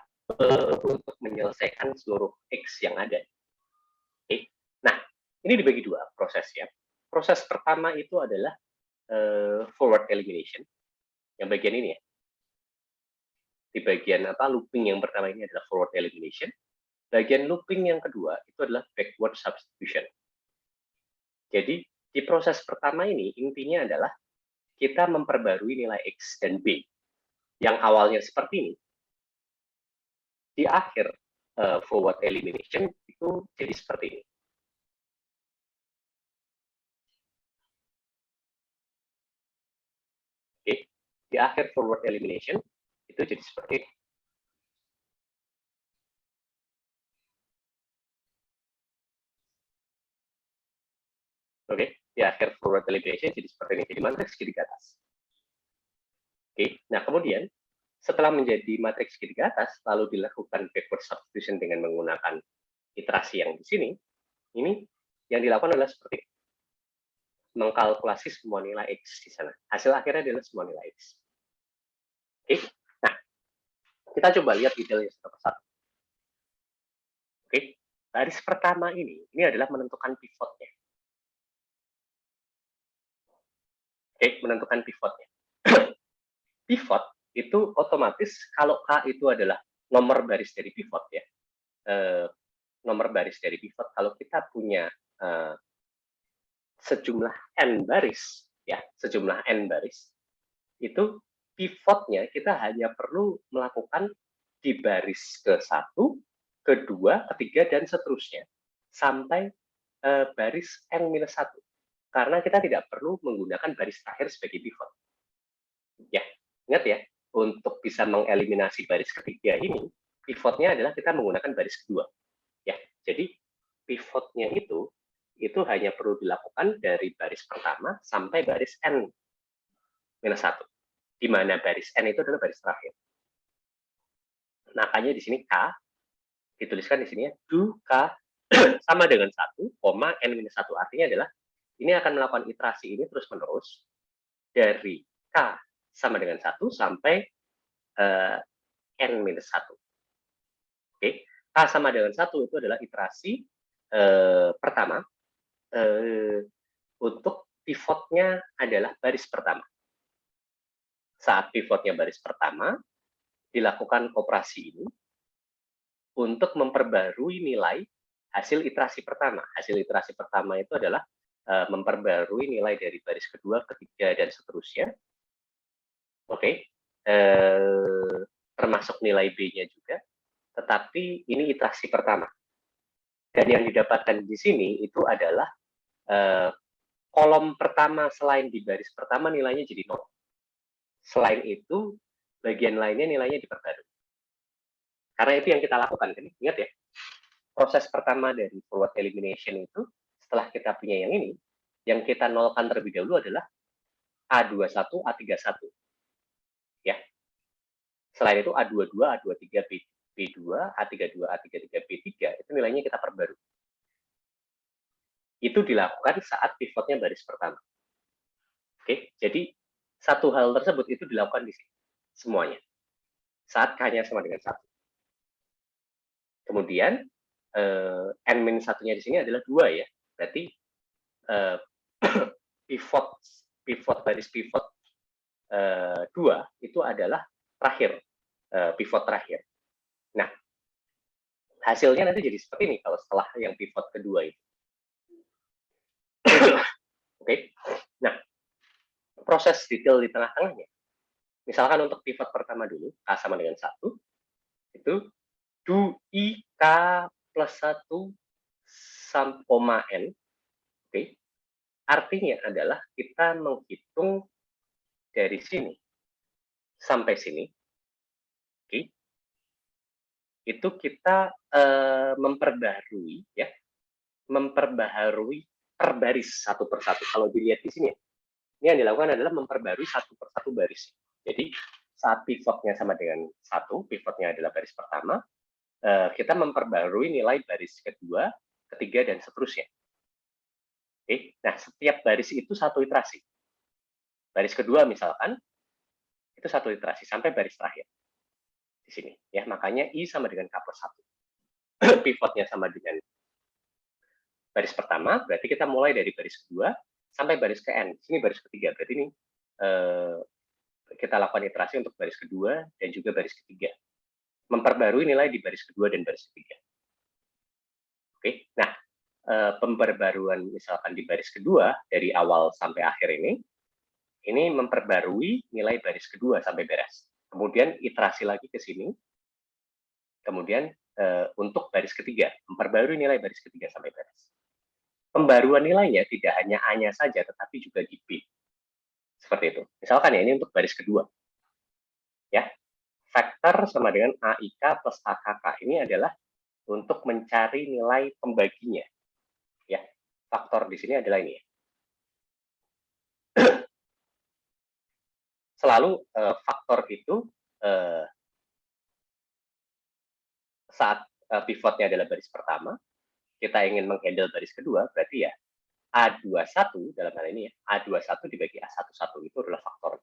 untuk menyelesaikan seluruh X yang ada. Oke. Nah, ini dibagi dua prosesnya. Proses pertama itu adalah forward elimination. Yang bagian ini ya. Di bagian looping yang pertama ini adalah forward elimination. Bagian looping yang kedua itu adalah backward substitution. Jadi di proses pertama ini intinya adalah kita memperbarui nilai X dan B yang awalnya seperti ini. Di akhir forward elimination itu jadi seperti ini. Oke, di akhir forward elimination itu jadi seperti ini. Oke, di akhir forward elimination jadi seperti ini, jadi matriks segitiga atas. Oke, nah kemudian setelah menjadi matriks segitiga atas, lalu dilakukan backward substitution dengan menggunakan iterasi yang di sini, ini yang dilakukan adalah seperti ini. Mengkalkulasi semua nilai X di sana. Hasil akhirnya adalah semua nilai X. Oke, nah kita coba lihat detailnya satu persatu. Oke, baris pertama ini adalah menentukan pivotnya. Oke, menentukan pivotnya. Pivot itu otomatis kalau K itu adalah nomor baris dari pivot ya. Nomor baris dari pivot kalau kita punya sejumlah n baris ya, sejumlah n baris itu pivotnya kita hanya perlu melakukan di baris ke-1, ke-2, ke-3 dan seterusnya sampai baris n-1. Karena kita tidak perlu menggunakan baris terakhir sebagai pivot. Ya, ingat ya, untuk bisa mengeliminasi baris ketiga ini, pivotnya adalah kita menggunakan baris kedua. Ya, jadi pivotnya itu hanya perlu dilakukan dari baris pertama sampai baris n-1. Di mana baris n itu adalah baris terakhir. Makanya di sini K dituliskan di sini ya, do K sama dengan 1, n-1. Artinya adalah ini akan melakukan iterasi ini terus-menerus dari K sama dengan 1 sampai n-1. Oke, K sama dengan 1 itu adalah iterasi pertama untuk pivotnya adalah baris pertama. Saat pivotnya baris pertama, dilakukan operasi ini untuk memperbarui nilai hasil iterasi pertama. Hasil iterasi pertama itu adalah memperbarui nilai dari baris kedua, ketiga, dan seterusnya. Oke, termasuk nilai B-nya juga. tetapi ini iterasi pertama. Dan yang didapatkan di sini itu adalah kolom pertama selain di baris pertama nilainya jadi 0. Selain itu, bagian lainnya nilainya diperbarui. Karena itu yang kita lakukan, kan? Ingat ya, proses pertama dari forward elimination itu, setelah kita punya yang ini, yang kita nolkan terlebih dahulu adalah A21, A31. Ya. Selain itu A22, A23, B2, A32, A33, B3, itu nilainya kita perbarui. Itu dilakukan saat pivotnya baris pertama. Oke, jadi satu hal tersebut itu dilakukan di sini, semuanya. Saat K-nya sama dengan 1. Kemudian, N-1-nya di sini adalah 2 ya. Berarti pivot baris pivot 2 itu adalah terakhir, pivot terakhir. Nah, hasilnya nanti jadi seperti ini kalau setelah yang pivot kedua itu. Oke. Nah, proses detail di tengah-tengahnya. Misalkan untuk pivot pertama dulu, K sama dengan 1, itu do I K plus 1 koma N. Oke. Artinya adalah kita menghitung dari sini sampai sini. Oke. Itu kita memperbaharui ya. Memperbaharui per baris satu persatu. Kalau dilihat di sini, ini yang dilakukan adalah memperbarui satu persatu baris. Jadi saat pivotnya sama dengan 1, pivotnya adalah baris pertama, kita memperbarui nilai baris kedua, ketiga, dan seterusnya. Oke, nah setiap baris itu satu iterasi. Baris kedua misalkan, itu satu iterasi sampai baris terakhir. Di sini, ya makanya I sama dengan K plus 1. Pivotnya sama dengan baris pertama, berarti kita mulai dari baris kedua sampai baris ke N. Sini baris ketiga, berarti ini kita lakukan iterasi untuk baris kedua dan juga baris ketiga. Memperbarui nilai di baris kedua dan baris ketiga. Oke, nah pembaruan misalkan di baris kedua dari awal sampai akhir ini memperbarui nilai baris kedua sampai beres. Kemudian iterasi lagi ke sini, kemudian untuk baris ketiga, memperbarui nilai baris ketiga sampai beres. Pembaruan nilainya tidak hanya A-nya saja, tetapi juga di B. Seperti itu. Misalkan ya, ini untuk baris kedua. Ya, faktor sama dengan AIK plus AKK. Ini adalah untuk mencari nilai pembaginya. Ya, faktor di sini adalah ini. Selalu faktor itu saat pivotnya adalah baris pertama, kita ingin menghandle baris kedua, berarti ya A21 dalam hal ini ya, A21 dibagi A11 itu adalah faktor.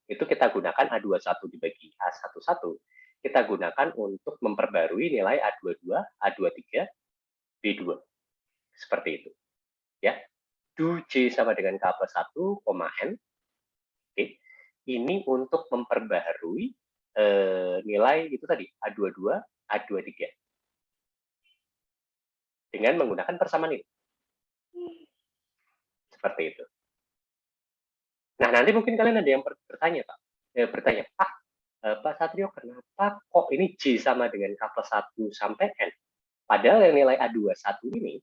Itu kita gunakan A21 dibagi A11, kita gunakan untuk memperbarui nilai A22, A23, B2. Seperti itu. Ya. Do J sama dengan K plus 1, N. Oke. Ini untuk memperbaharui nilai itu tadi, A22, A23. Dengan menggunakan persamaan ini. Seperti itu. Nah, nanti mungkin kalian ada yang bertanya, Pak. Pak Satrio, kenapa kok ini J sama dengan K plus 1 sampai N? Padahal yang nilai A21 ini,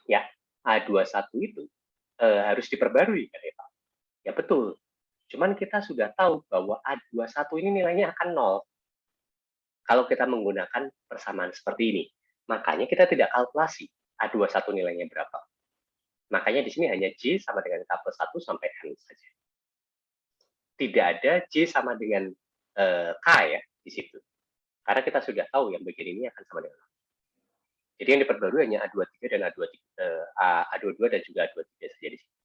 ya, A21 itu harus diperbarui, kan ya, Pak? Ya, betul. Cuman kita sudah tahu bahwa A21 ini nilainya akan 0. Kalau kita menggunakan persamaan seperti ini. Makanya kita tidak kalkulasi A21 nilainya berapa. Makanya di sini hanya J sama dengan K plus 1 sampai N saja. Tidak ada J sama dengan K ya di situ. Karena kita sudah tahu yang bagian ini akan sama dengan. Jadi yang diperbarui hanya A23 dan A22 dan juga A23 saja di sini.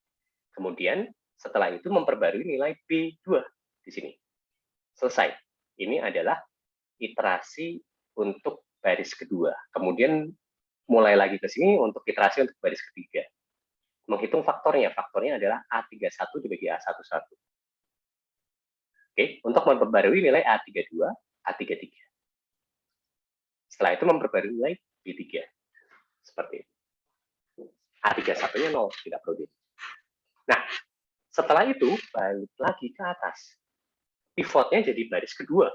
Kemudian setelah itu memperbarui nilai B2 di sini. Selesai. Ini adalah iterasi untuk baris kedua. Kemudian mulai lagi ke sini untuk iterasi untuk baris ketiga. Menghitung faktornya. Faktornya adalah A31 dibagi A11. Oke, untuk memperbarui nilai A32, A33. Setelah itu memperbarui nilai B3. Seperti itu. A31-nya 0, tidak perlu di. Nah, setelah itu balik lagi ke atas. Pivotnya jadi baris kedua.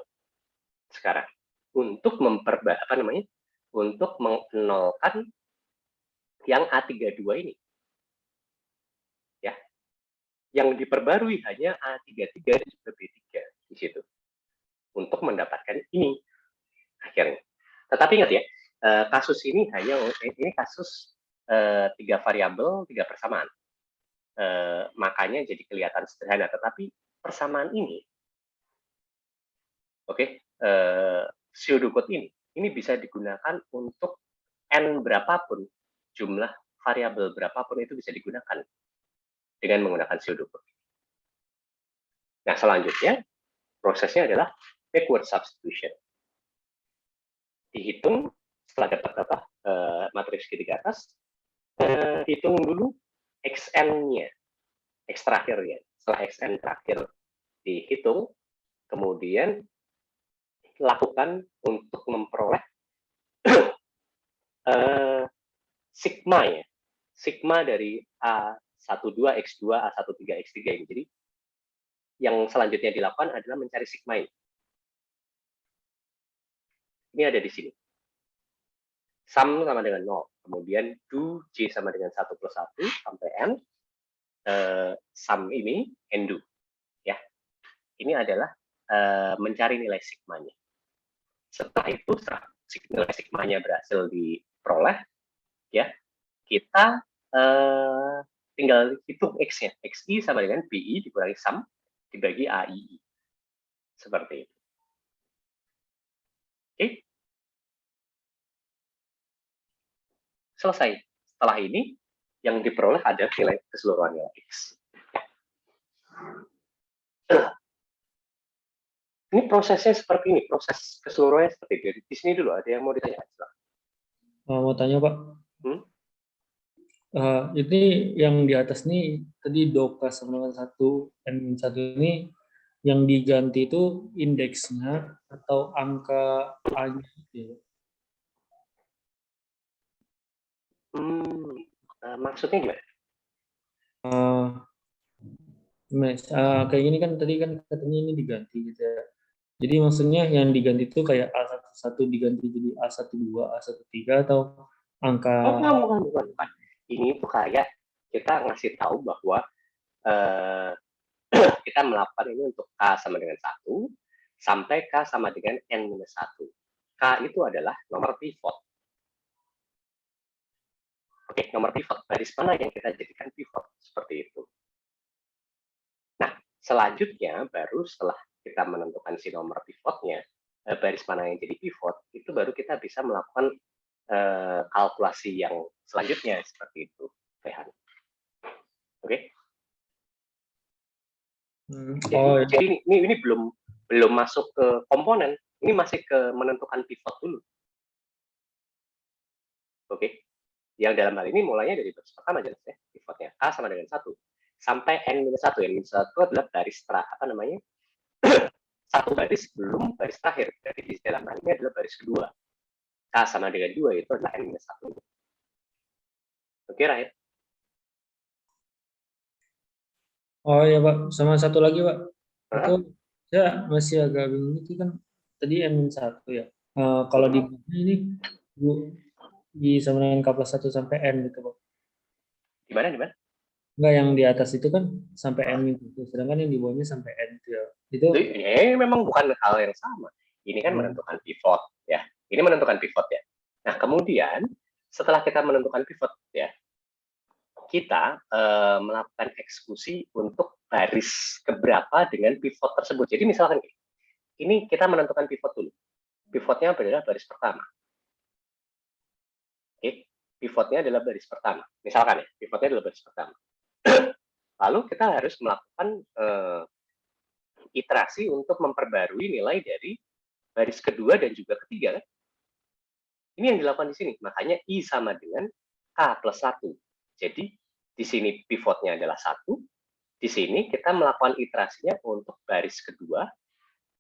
sekarang untuk untuk menolkan yang A32 ini. Ya. Yang diperbarui hanya A33 dan juga B3 di situ. Untuk mendapatkan ini akhirnya. Tetapi ingat ya, kasus ini kasus 3 variabel, 3 persamaan. Makanya jadi kelihatan sederhana, tetapi persamaan ini, pseudocode ini bisa digunakan untuk n berapapun, jumlah variabel berapapun itu bisa digunakan dengan menggunakan pseudocode. Nah, selanjutnya prosesnya adalah backward substitution. Dihitung setelah dapat matriks segitiga atas, hitung dulu xn-nya, x terakhirnya. Setelah xn terakhir dihitung, kemudian lakukan untuk memperoleh sigma-nya. Sigma dari A12, X2, A13, X3 ini. Jadi, yang selanjutnya dilakukan adalah mencari sigma ini. Ini ada di sini. Sum sama dengan 0. Kemudian do J sama dengan 1 plus 1 sampai N. Sum ini, and do. Ya. Ini adalah mencari nilai sigma-nya. Setelah itu, nilai sigma-nya berhasil diperoleh, ya, kita tinggal hitung X-nya. XI sama dengan BI dikurangi sum dibagi AII. Seperti itu. Oke. Selesai. Setelah ini, yang diperoleh ada nilai keseluruhan nilai X. Ini prosesnya seperti ini, proses keseluruhannya seperti itu. Di sini dulu, ada yang mau ditanya? Mau tanya, Pak. Ini yang di atas nih, tadi doka sama dengan 1, N-1 ini, yang diganti itu indeksnya atau angka A-nya gitu. Maksudnya gimana? Kayak gini kan tadi kan katanya ini diganti gitu ya. Jadi maksudnya yang diganti itu kayak A11 diganti jadi A12, A13 atau angka... Bukan. Ini tuh kayak kita ngasih tahu bahwa kita melakukan ini untuk K sama dengan 1 sampai K sama dengan N-1. K itu adalah nomor pivot. Oke, nomor pivot. Baris mana yang kita jadikan pivot? Seperti itu. Nah, selanjutnya baru setelah kita menentukan si nomor pivotnya, baris mana yang jadi pivot, itu baru kita bisa melakukan kalkulasi yang selanjutnya seperti itu, Rehan. Oke? Jadi ini belum masuk ke komponen, ini masih ke menentukan pivot dulu. Oke? Yang dalam hal ini mulainya dari baris pertama jelas ya, pivotnya K sama dengan 1 sampai N-1. N-1 adalah baris satu baris sebelum baris terakhir. Jadi di dalam hal ini adalah baris kedua. K sama dengan 2 itu adalah N-1. Oke, Rahit? Oh ya, Pak. Sama satu lagi, Pak. Itu saya masih agak bingung itu kan tadi N-1 ya. Kalau di ini di sama dengan K plus 1 sampai N gitu, Pak. Gimana? Enggak, yang di atas itu kan sampai N gitu. Sedangkan yang di bawahnya sampai N gitu ya. Itu memang bukan hal yang sama. Ini kan menentukan pivot ya. Ini menentukan pivot ya. Nah, kemudian setelah kita menentukan pivot ya, kita melakukan eksekusi untuk baris keberapa dengan pivot tersebut. Jadi misalkan ini kita menentukan pivot dulu. Pivotnya adalah baris pertama. Oke, pivotnya adalah baris pertama. Misalkan ya, pivotnya adalah baris pertama. Lalu kita harus melakukan iterasi untuk memperbarui nilai dari baris kedua dan juga ketiga. Kan? Ini yang dilakukan di sini. Makanya I sama dengan K plus 1. Jadi di sini pivotnya adalah 1. Di sini kita melakukan iterasinya untuk baris kedua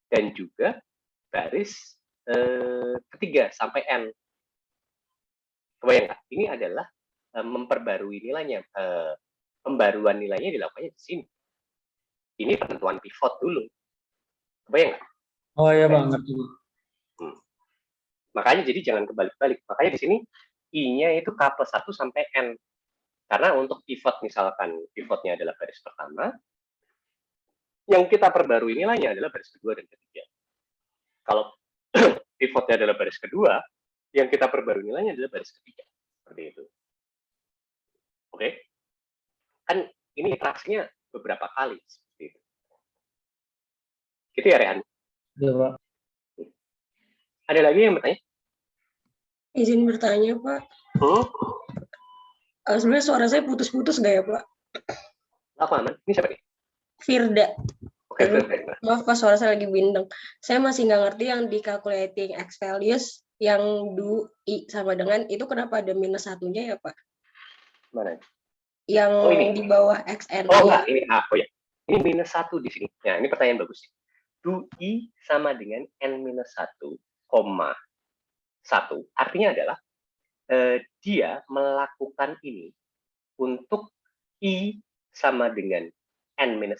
dan juga baris ketiga sampai N. Kebayang nggak? Ini adalah memperbarui nilainya. Pembaruan nilainya dilakukannya di sini. Ini penentuan pivot dulu. Kebayang nggak? Oh ya, Bang, ngerti. Makanya jadi jangan kebalik-balik. Makanya di sini I-nya itu K+1 sampai N. Karena untuk pivot misalkan pivotnya adalah baris pertama, yang kita perbarui nilainya adalah baris kedua dan ketiga. Kalau pivotnya adalah baris kedua, yang kita perbarui nilainya adalah baris ketiga. Seperti itu. Oke? Kan ini interaksinya beberapa kali. Seperti itu. Gitu ya, Rehan? Iya, Pak. Ada lagi yang bertanya? Izin bertanya, Pak. Sebenarnya suara saya putus-putus nggak ya, Pak? Apa, aman? Ini siapa nih? Firda. Oke, Firda. Maaf, Pak, suara saya lagi bindeng. Saya masih nggak ngerti yang di calculating X values yang do I sama dengan itu kenapa ada minus satunya ya, Pak? Mana? Yang ini. di bawah XN. Oh, enggak. Ini ya. Ini minus 1 di sini. Nah, ini pertanyaan bagus. Do I sama dengan N-1, 1. Artinya adalah dia melakukan ini untuk I sama dengan N-1.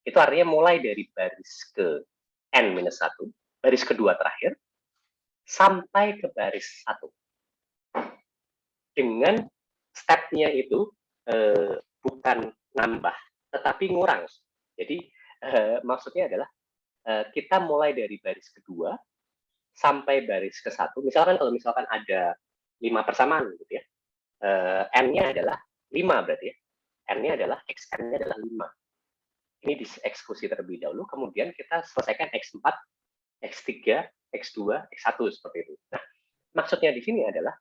Itu artinya mulai dari baris ke N-1, baris kedua terakhir, sampai ke baris 1. Dengan step-nya itu bukan nambah, tetapi ngurang. Jadi maksudnya adalah kita mulai dari baris kedua sampai baris ke-1. Misalkan kalau misalkan ada 5 persamaan gitu ya. N-nya adalah 5 berarti ya. N-nya adalah XN-nya adalah 5. Ini dieksekusi terlebih dahulu, kemudian kita selesaikan X4, X3, X2, X1 seperti itu. Nah, maksudnya di sini adalah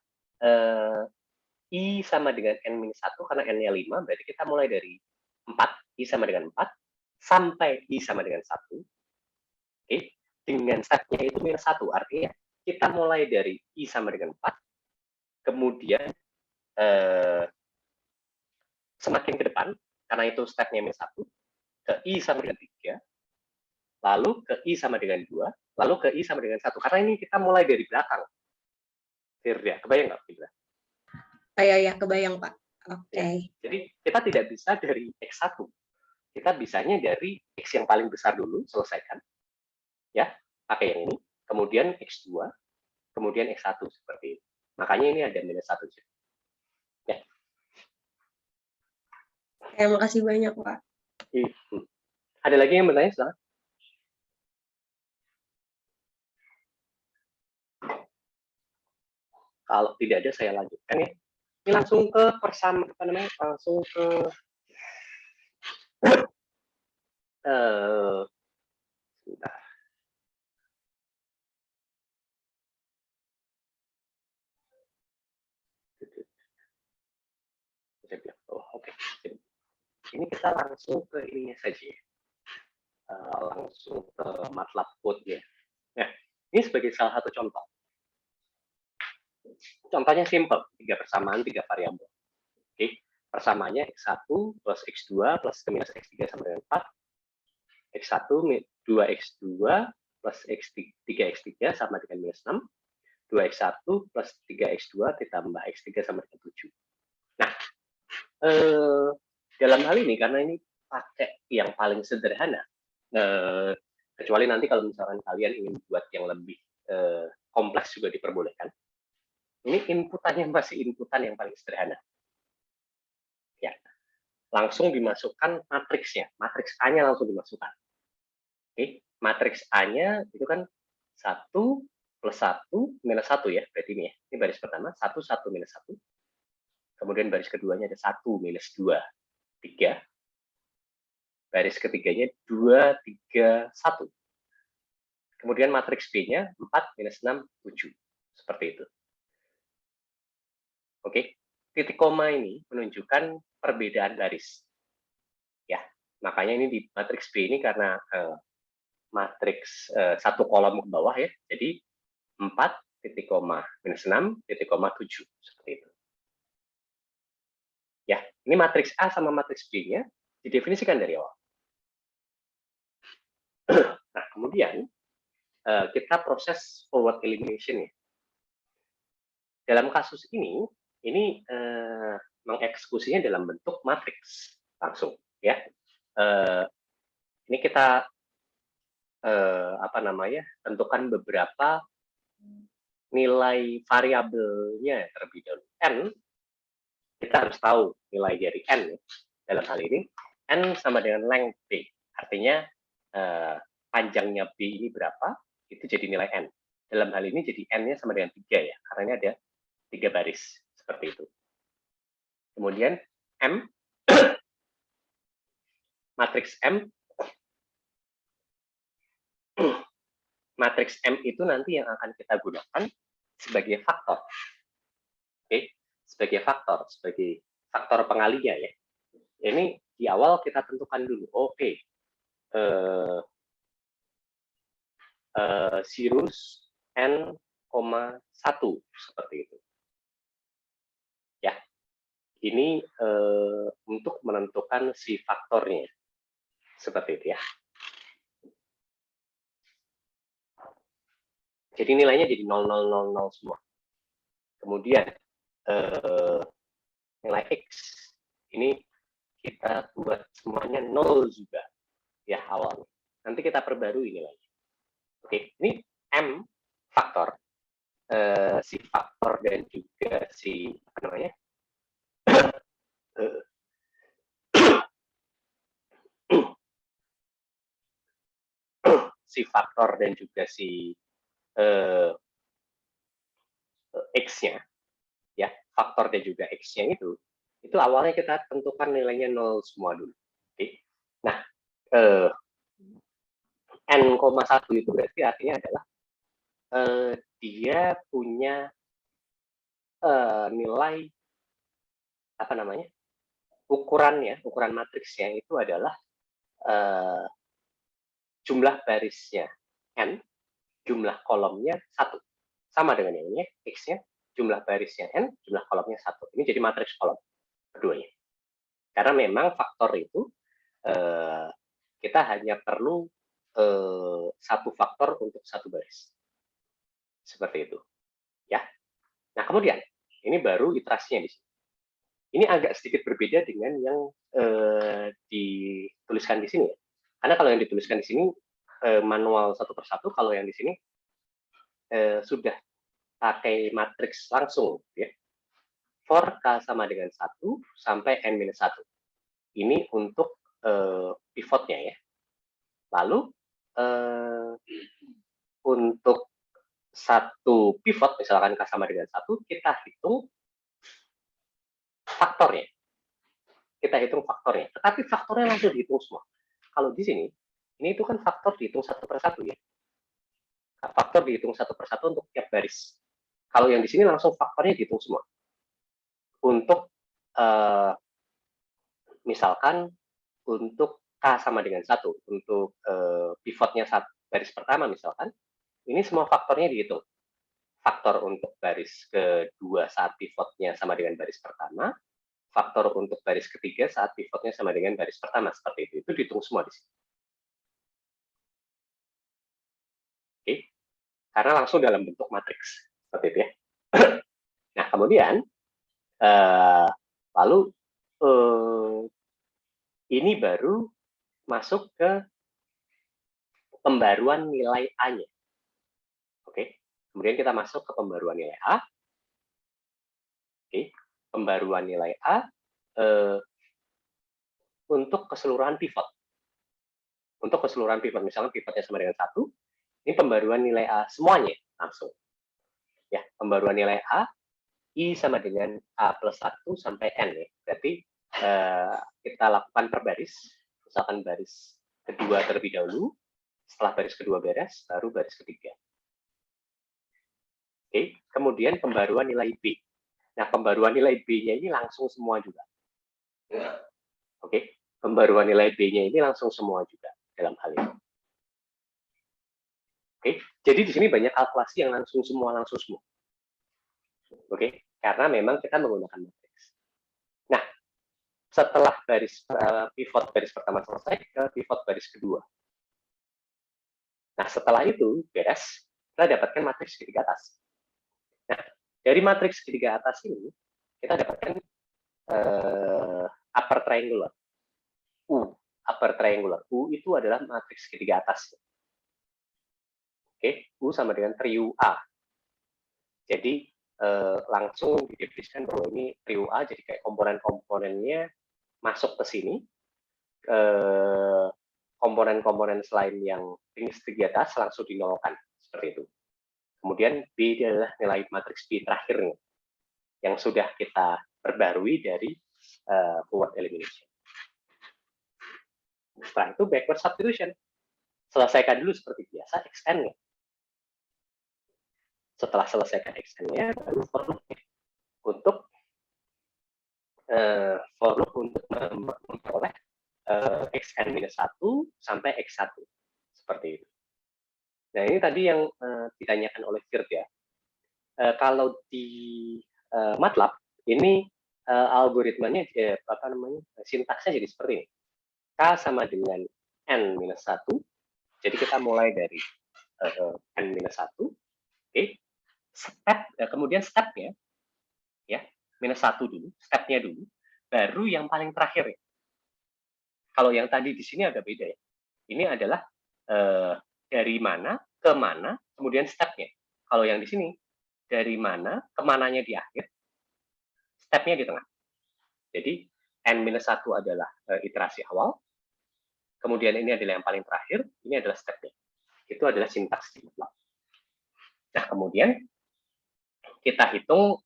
I sama dengan N-1 karena N-nya 5, berarti kita mulai dari 4, I sama dengan 4, sampai I sama dengan 1. Oke. Dengan step-nya itu minus 1, artinya kita mulai dari I sama dengan 4, kemudian semakin ke depan, karena itu step-nya minus 1, ke I sama dengan 3, lalu ke I sama dengan 2, lalu ke I sama dengan 1. Karena ini kita mulai dari belakang. Firda, kebayang nggak, Firda? Ya, kebayang, Pak. Oke. Ya, jadi kita tidak bisa dari X1. Kita bisanya dari X yang paling besar dulu, selesaikan. Ya, pakai yang ini, kemudian X2, kemudian X1 seperti itu. Makanya ini ada minus 1. Ya. Terima kasih banyak, Pak. Ada lagi yang bertanya, silakan. Kalau tidak ada, saya lanjutkan ya. Ini langsung ke langsung ke sebentar. Oke. Ini kita langsung ke ininya saja. Langsung ke MATLAB code-nya. Nah, ini sebagai salah satu contoh. Contohnya simple, 3 persamaan, 3 variabel. Oke, persamaannya X1 plus X2 plus minus X3 sama dengan 4. X1 2X2 plus X3 sama dengan minus 6. 2X1 plus 3X2 ditambah X3 sama dengan 7. Nah, dalam hal ini, karena ini pakai yang paling sederhana, kecuali nanti kalau misalkan kalian ingin buat yang lebih kompleks juga diperbolehkan. Ini inputannya masih inputan yang paling sederhana. Ya, langsung dimasukkan matriksnya, matriks A-nya langsung dimasukkan. Oke, matriks A-nya itu kan 1 plus 1 minus 1 ya, berarti ini ya. Ini baris pertama, 1, 1 minus 1. Kemudian baris keduanya ada 1 minus 2, 3. Baris ketiganya 2, 3, 1. Kemudian matriks B-nya 4 minus 6, 7. Seperti itu. Oke, titik koma ini menunjukkan perbedaan baris. Ya, makanya ini di matriks B ini karena matriks satu kolom ke bawah ya, jadi 4 titik koma minus 6 titik koma 7 seperti itu. Ya, ini matriks A sama matriks B-nya didefinisikan dari awal. Nah, kemudian kita proses forward elimination ya. Dalam kasus ini mengeksekusinya dalam bentuk matriks langsung ya. Ini kita tentukan beberapa nilai variabelnya terlebih dahulu. N, kita harus tahu nilai dari N. Ya. Dalam hal ini, N sama dengan length B. Artinya, panjangnya B ini berapa, itu jadi nilai N. Dalam hal ini jadi N-nya sama dengan 3 ya, karena ini ada 3 baris, seperti itu. Kemudian M, matriks M, matriks M itu nanti yang akan kita gunakan sebagai faktor. Oke, sebagai faktor pengalinya ya. Ini di awal kita tentukan dulu. Oke, sirus N, 1 seperti itu. Ya, ini untuk menentukan si faktornya seperti itu ya. Jadi nilainya jadi 0, 0, 0, 0 semua. Kemudian nilai X ini kita buat semuanya 0 juga ya awalnya. Nanti kita perbarui nilainya. Oke, ini M faktor, si faktor dan juga si apa namanya? Si faktor dan juga si X-nya, ya, faktor dan juga X-nya itu awalnya kita tentukan nilainya 0 semua dulu. Oke. Nah, N,1 itu berarti artinya adalah dia punya nilai apa namanya? Ukuran matriksnya itu adalah jumlah barisnya N, jumlah kolomnya 1. Sama dengan yang ini, X-nya, jumlah barisnya N, jumlah kolomnya 1. Ini jadi matriks kolom, keduanya. Karena memang faktor itu, kita hanya perlu satu faktor untuk satu baris. Seperti itu. Ya. Nah, kemudian, ini baru iterasinya di sini. Ini agak sedikit berbeda dengan yang dituliskan di sini. Karena kalau yang dituliskan di sini, manual satu persatu, kalau yang di sini, sudah pakai matriks langsung ya. For K sama dengan 1 sampai N-1. Ini untuk pivotnya ya. Lalu untuk satu pivot, misalkan K sama dengan 1, kita hitung faktornya. Tetapi faktornya langsung dihitung semua. Kalau di sini, ini itu kan faktor dihitung satu persatu ya. Faktor dihitung satu persatu untuk tiap baris. Kalau yang di sini langsung faktornya dihitung semua. Untuk misalkan untuk K sama dengan 1, untuk pivotnya baris pertama misalkan, ini semua faktornya dihitung. Faktor untuk baris kedua saat pivotnya sama dengan baris pertama, faktor untuk baris ketiga saat pivotnya sama dengan baris pertama, seperti itu. Itu dihitung semua di sini. Oke. Karena langsung dalam bentuk matriks, seperti itu ya. Nah, kemudian lalu ini baru masuk ke pembaruan nilai A-nya. Oke. Kemudian kita masuk ke pembaruan nilai A. Oke. Pembaruan nilai A untuk keseluruhan pivot. Untuk keseluruhan pivot, misalnya pivotnya sama dengan 1, ini pembaruan nilai A semuanya langsung. Ya, pembaruan nilai A, I sama dengan A plus 1 sampai N ya. Berarti kita lakukan per baris, misalkan baris kedua terlebih dahulu, setelah baris kedua beres, baru baris ketiga. Oke, kemudian pembaruan nilai B. Nah, pembaruan nilai B-nya ini langsung semua juga. Oke, pembaruan nilai B-nya ini langsung semua juga dalam hal ini. Oke, jadi di sini banyak kalkulasi yang langsung semua. Oke, karena memang kita menggunakan matriks. Nah, setelah baris pivot baris pertama selesai, ke pivot baris kedua. Nah, setelah itu beres, kita dapatkan matriks segitiga atas. Nah, dari matriks segitiga atas ini, kita dapatkan upper triangular. Upper triangular. U itu adalah matriks segitiga atas. Oke, U sama dengan 3UA. Jadi langsung didefinisikan bahwa ini trio A, jadi kayak komponen-komponennya masuk ke sini. Komponen-komponen selain yang segi atas langsung dinolkan, seperti itu. Kemudian B ini adalah nilai matriks B terakhirnya, yang sudah kita perbarui dari forward elimination. Setelah itu backward substitution. Selesaikan dulu seperti biasa XN-nya. Setelah selesaikan XN-nya, baru for loop-nya. Untuk memperoleh XN-1 sampai X1. Seperti itu. Nah, ini tadi yang ditanyakan oleh Virt ya. Kalau di MATLAB, ini algoritmanya, sintaksnya jadi seperti ini. K sama dengan N-1. Jadi kita mulai dari N-1. Oke. Kemudian stepnya, ya, -1 dulu, stepnya dulu, baru yang paling terakhir ya. Kalau yang tadi di sini agak beda ya. Ini adalah dari mana ke mana, kemudian stepnya. Kalau yang di sini, dari mana ke mananya di akhir, stepnya di tengah. Jadi N-1 adalah iterasi awal, kemudian ini adalah yang paling terakhir, ini adalah stepnya. Itu adalah sintaks di MATLAB. Nah, kemudian kita hitung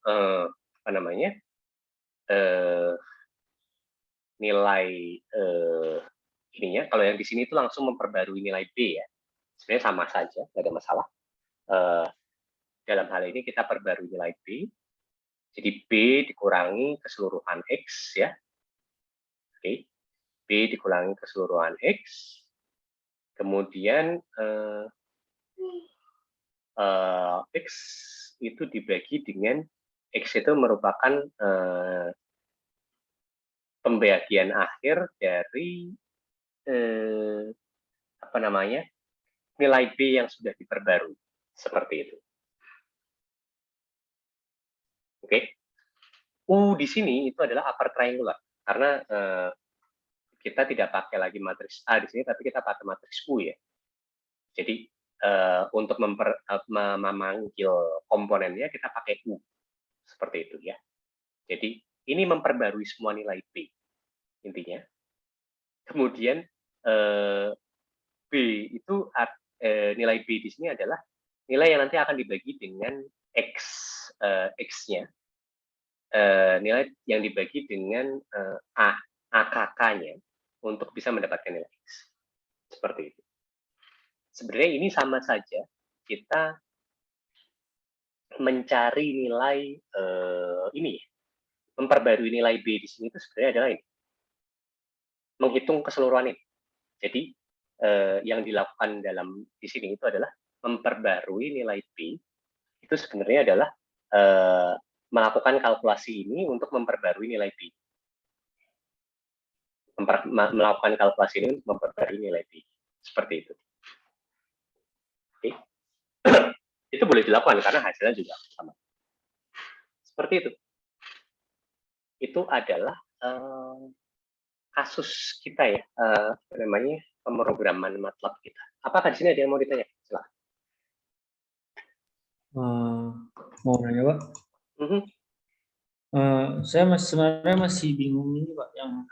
nilai ininya. Kalau yang di sini itu langsung memperbarui nilai B ya. Sebenarnya sama saja, nggak ada masalah. Dalam hal ini kita perbarui nilai B. Jadi B dikurangi keseluruhan X ya. Oke. B dikurangi keseluruhan X. Kemudian X itu dibagi dengan X itu merupakan pembagian akhir dari nilai B yang sudah diperbarui, seperti itu. Oke. U di sini itu adalah upper triangular karena kita tidak pakai lagi matriks A di sini, tapi kita pakai matriks U ya. Jadi untuk memanggil komponennya kita pakai U, seperti itu ya. Jadi ini memperbarui semua nilai B intinya. Kemudian B itu nilai B di sini adalah nilai yang nanti akan dibagi dengan X-nya. Nilai yang dibagi dengan AKK-nya untuk bisa mendapatkan nilai X. Seperti itu. Sebenarnya ini sama saja kita mencari nilai ini, memperbarui nilai B di sini itu sebenarnya adalah ini, menghitung keseluruhan ini. Jadi yang dilakukan di sini itu adalah memperbarui nilai B itu sebenarnya adalah melakukan kalkulasi ini untuk memperbarui nilai B. Melakukan kalkulasi ini untuk memperbarui nilai B. Seperti itu. Oke. Itu boleh dilakukan karena hasilnya juga sama. Seperti itu. Itu adalah kasus kita ya, pemrograman MATLAB kita. Apakah di sini ada yang mau ditanya? Silakan. Mau nanya, Pak? Saya sebenarnya masih bingung ini, Pak, yang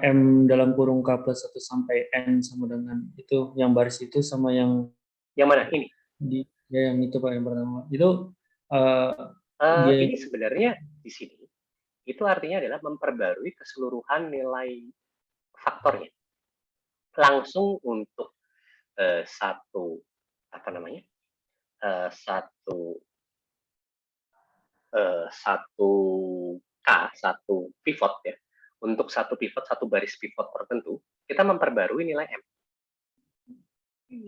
M dalam kurung K plus 1 sampai N sama dengan itu, yang baris itu sama yang mana? Ini? Ya, yang itu, Pak, yang pertama. Itu ini sebenarnya di sini itu artinya adalah memperbarui keseluruhan nilai faktornya langsung untuk satu pivot ya. Untuk satu pivot, satu baris pivot tertentu, kita memperbarui nilai M.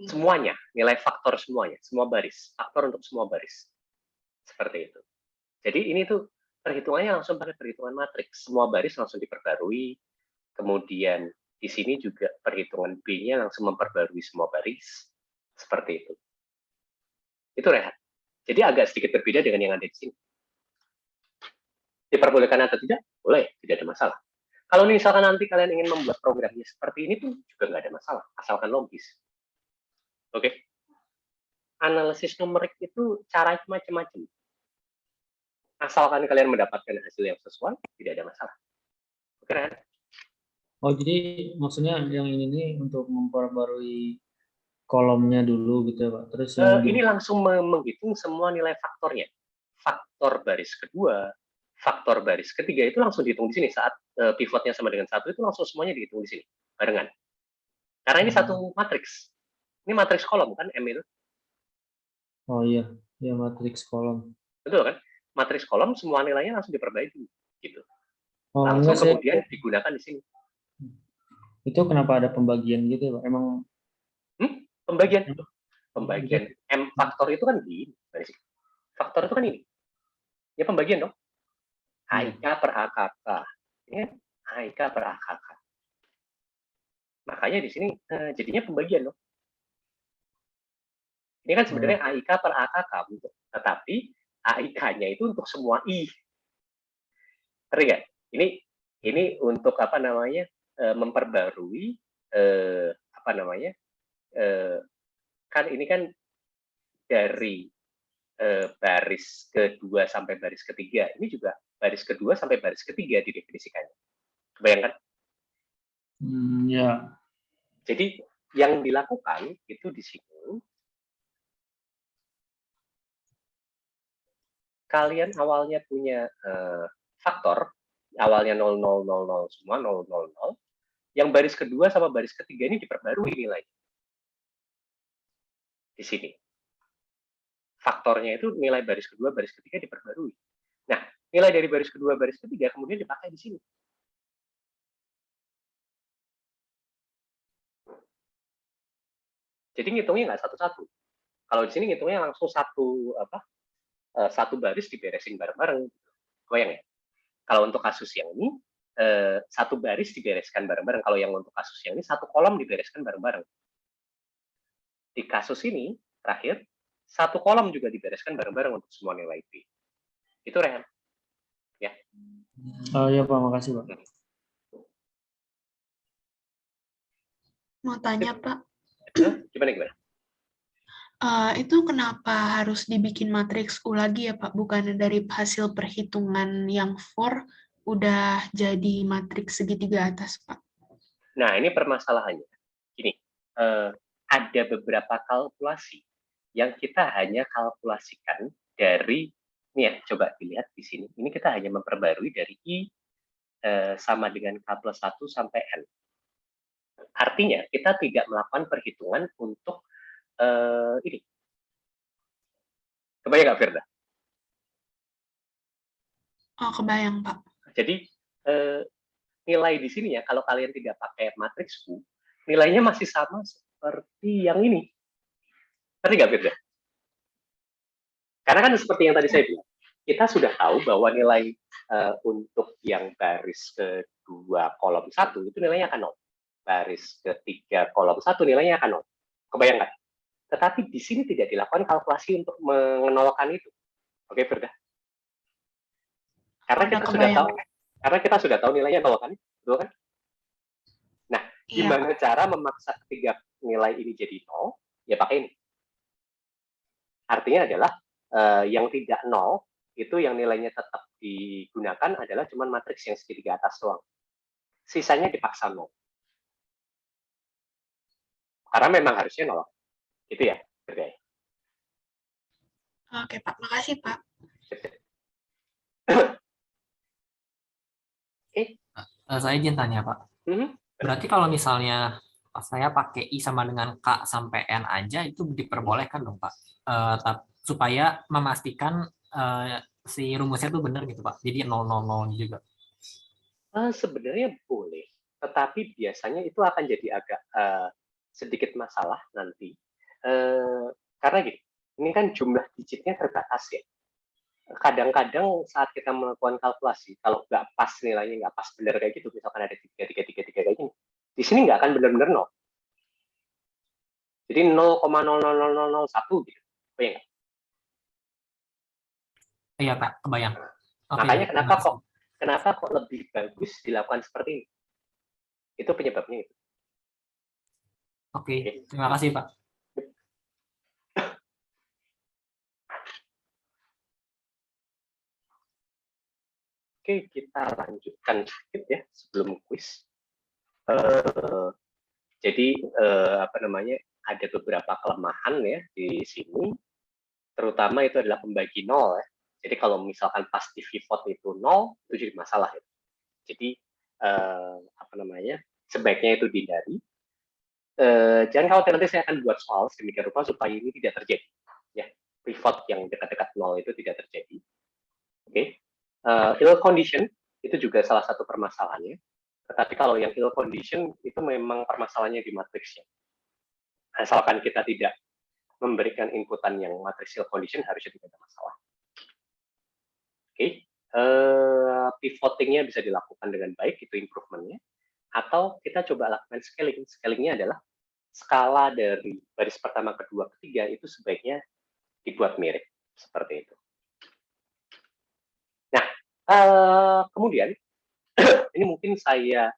Semuanya, nilai faktor semuanya, semua baris, faktor untuk semua baris. Seperti itu. Jadi ini tuh perhitungannya langsung pakai perhitungan matriks. Semua baris langsung diperbarui. Kemudian di sini juga perhitungan B-nya langsung memperbarui semua baris. Seperti itu. Itu Rehat. Jadi agak sedikit berbeda dengan yang ada di sini. Diperbolehkan atau tidak? Boleh, tidak ada masalah. Kalau misalkan nanti kalian ingin membuat programnya seperti ini pun juga nggak ada masalah, asalkan logis. Oke. analisis numerik itu caranya macam-macam. Asalkan kalian mendapatkan hasil yang sesuai, tidak ada masalah. Oke, Ren? Oh, jadi maksudnya yang ini nih untuk memperbarui kolomnya dulu gitu ya, Pak. Terus yang Ini langsung menghitung semua nilai faktornya. Faktor baris kedua, faktor baris ketiga itu langsung dihitung di sini saat pivotnya sama dengan 1 itu langsung semuanya dihitung di sini barengan. Karena ini satu matriks. Ini matriks kolom kan M itu. Oh iya, ya matriks kolom. Betul kan? Matriks kolom semua nilainya langsung diperbaiki gitu. Oh, Langsung enggak, kemudian digunakan di sini. itu kenapa ada pembagian gitu ya, Pak? Emang Pembagian M faktor itu kan gini. Faktor itu kan ini. Ya pembagian dong. AIK per AKK. Ya, AIK per AKK. Makanya di sini jadinya pembagian dong. Ini kan sebenarnya AIK per AKK, tetapi AIK-nya itu untuk semua I. Ngerti nggak? Ini untuk apa namanya memperbarui apa namanya kan ini kan dari baris kedua sampai baris ketiga. Ini juga baris kedua sampai baris ketiga didefinisikannya. Bayangkan? Ya. Jadi yang dilakukan itu di sini kalian awalnya punya faktor, awalnya 0, 0, 0, 0 semua, 0, 0, 0. Yang baris kedua sama baris ketiga ini diperbarui nilainya. Di sini. Faktornya itu nilai baris kedua, baris ketiga diperbarui. Nah, nilai dari baris kedua, baris ketiga kemudian dipakai di sini. Jadi ngitungnya nggak satu-satu. Kalau di sini ngitungnya langsung satu baris diberesin bareng-bareng. Bayang ya? Kalau untuk kasus yang ini, satu baris dibereskan bareng-bareng. Kalau yang untuk kasus yang ini, satu kolom dibereskan bareng-bareng. Di kasus ini, terakhir, satu kolom juga dibereskan bareng-bareng untuk semua nilai P. Itu Rehan. Ya. Oh iya Pak, makasih Pak. Mau tanya Pak, Gimana? itu kenapa harus dibikin matriks U lagi ya Pak? Bukan dari hasil perhitungan yang for udah jadi matriks segitiga atas Pak? Nah, ini permasalahannya. Gini, ada beberapa kalkulasi yang kita hanya kalkulasikan dari, ini ya, coba dilihat di sini. Ini kita hanya memperbarui dari I sama dengan K plus 1 sampai N. Artinya, kita tidak melakukan perhitungan untuk ini. Kebayang nggak, Firda? Oh, kebayang, Pak. Jadi, nilai di sini ya, kalau kalian tidak pakai matriks U, nilainya masih sama seperti yang ini. Ngerti nggak, Firda? Karena kan seperti yang tadi saya bilang, kita sudah tahu bahwa nilai untuk yang baris kedua kolom 1 itu nilainya akan 0. Baris ketiga kolom 1 nilainya akan 0. Kebayang nggak? Tetapi di sini tidak dilakukan kalkulasi untuk menolakkan itu. Oke, Firda? Karena kita sudah tahu nilainya 0 kan? Betul kan? Nah, gimana cara memaksa ketiga nilai ini jadi 0? Ya pakai ini. Artinya adalah yang tidak 0 itu yang nilainya tetap digunakan adalah cuma matriks yang segitiga atas doang. Sisanya dipaksa 0. Karena memang harusnya 0. Itu ya, Firda. Oke, Pak. Makasih, Pak. Saya izin tanya, Pak. Berarti kalau misalnya saya pakai I sama dengan K sampai N aja, itu diperbolehkan dong, Pak? Supaya memastikan si rumusnya itu benar gitu, Pak. Jadi 000 juga. Sebenarnya boleh. Tetapi biasanya itu akan jadi agak sedikit masalah nanti. Karena gini, ini kan jumlah digitnya terbatas ya. Kadang-kadang saat kita melakukan kalkulasi, kalau nggak pas nilainya, nggak pas benar kayak gitu, misalkan ada 3 kayak gini, di sini nggak akan benar-benar 0. Jadi 0,00001 gitu. Kebayang nggak? Iya, Pak. Kebayang. Makanya kenapa kok lebih bagus dilakukan seperti ini? Itu penyebabnya itu. Oke, terima kasih, Pak. Oke, kita lanjutkan sedikit ya sebelum kuis. Jadi apa namanya, ada beberapa kelemahan ya di sini, terutama itu adalah pembagi 0 ya. Jadi kalau misalkan pas di pivot itu 0, itu jadi masalah ya. Jadi apa namanya, sebaiknya itu dihindari. Jangan khawatir, nanti saya akan buat soal sedemikian rupa supaya ini tidak terjadi ya, pivot yang dekat-dekat 0 itu tidak terjadi. Oke. Ill condition itu juga salah satu permasalahannya. Tetapi kalau yang ill condition itu memang permasalahannya di matriksnya. Asalkan kita tidak memberikan inputan yang matriks ill condition, harusnya tidak ada masalah. Oke. Pivotingnya bisa dilakukan dengan baik, itu improvementnya. Atau kita coba lakukan scaling. Scalingnya adalah skala dari baris pertama, kedua, ketiga itu sebaiknya dibuat mirip seperti itu. Nah, kemudian ini mungkin saya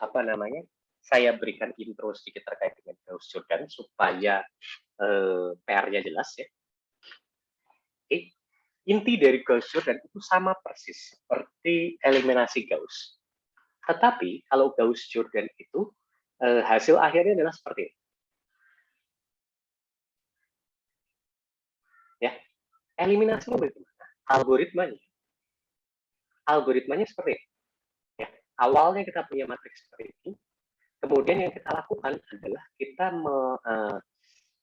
apa namanya, saya berikan intro sedikit terkait dengan Gauss-Jordan supaya PR-nya jelas ya. Oke. Inti dari Gauss-Jordan itu sama persis seperti eliminasi Gauss. Tetapi kalau Gauss-Jordan itu hasil akhirnya adalah seperti ini. Ya, eliminasinya bagaimana? Algoritmanya seperti ini. Ya, awalnya kita punya matriks seperti ini. Kemudian yang kita lakukan adalah kita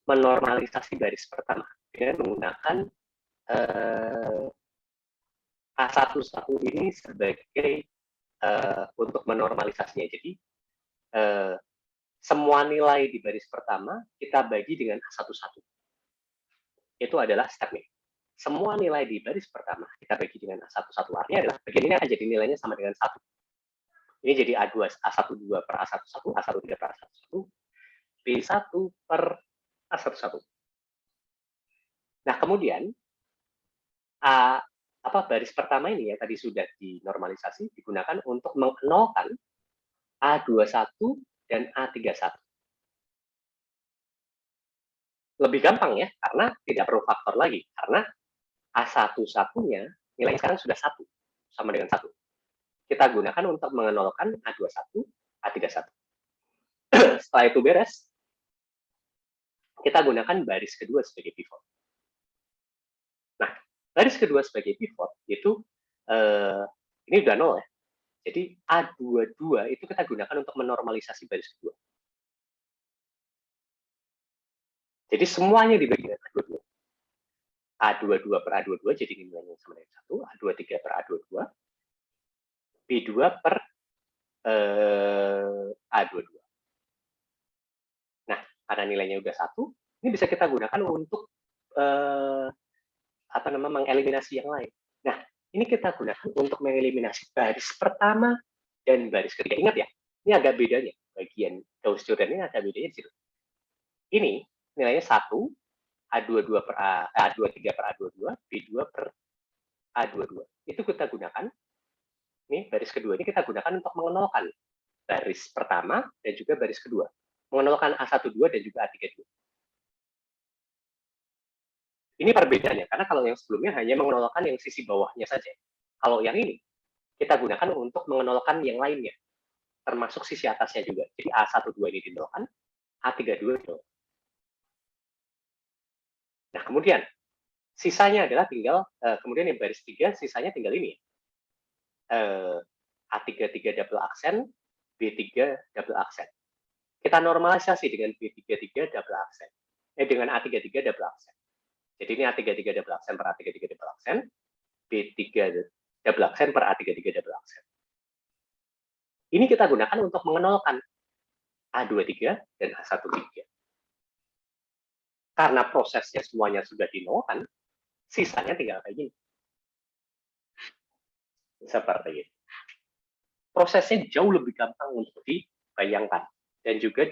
menormalisasi baris pertama dengan menggunakan A11 ini sebagai untuk menormalisasinya. Jadi semua nilai di baris pertama kita bagi dengan A11. Itu adalah stepnya. Semua nilai di baris pertama kita bagi dengan A11. Artinya adalah bagian ini akan jadi nilainya sama dengan 1. Ini jadi A12 per A11, A13 per A11, B1 per A11. Nah, kemudian baris pertama ini ya tadi sudah dinormalisasi, digunakan untuk menolkan A21 dan A31. Lebih gampang ya, karena tidak perlu faktor lagi. Karena A11-nya nilainya sekarang sudah 1, sama dengan 1. Kita gunakan untuk menolkan A21, A31. Setelah itu beres, kita gunakan baris kedua sebagai pivot. Nah, baris kedua sebagai pivot itu ini udah 0 ya. Jadi A22 itu kita gunakan untuk menormalisasi baris kedua. Jadi semuanya dibagi dengan A22. A22 per A22 jadi nilainya sama dengan 1, A23 per A22, B2 per A22. Nah, karena nilainya udah 1, ini bisa kita gunakan untuk mengeliminasi yang lain. Nah, ini kita gunakan untuk mengeliminasi baris pertama dan baris ketiga. Ingat ya, ini agak bedanya. Bagian Gauss-Jordan ini agak bedanya di situ. Ini nilainya 1, A23 per A22, B2 per A22. Itu kita gunakan, ini baris kedua ini kita gunakan untuk mengenolkan baris pertama dan juga baris kedua. Mengenolkan A12 dan juga A32. Ini perbedaannya, karena kalau yang sebelumnya hanya mengenolkan yang sisi bawahnya saja. Kalau yang ini, kita gunakan untuk mengenolkan yang lainnya, termasuk sisi atasnya juga. Jadi A12 ini dinolkan, A32 dinolkan. Nah, kemudian sisanya adalah tinggal, kemudian yang baris 3, sisanya tinggal ini. A33 double aksen, B3 double aksen. Kita normalisasi dengan B33 double aksen. Dengan A33 double aksen. Jadi ini A33 double aksen per A33 double aksen, B3 double aksen per A33 double aksen. Ini kita gunakan untuk mengenolkan A23 dan A13. Karena prosesnya semuanya sudah dinolkan, sisanya tinggal kayak gini. Seperti ini. Prosesnya jauh lebih gampang untuk dibayangkan dan juga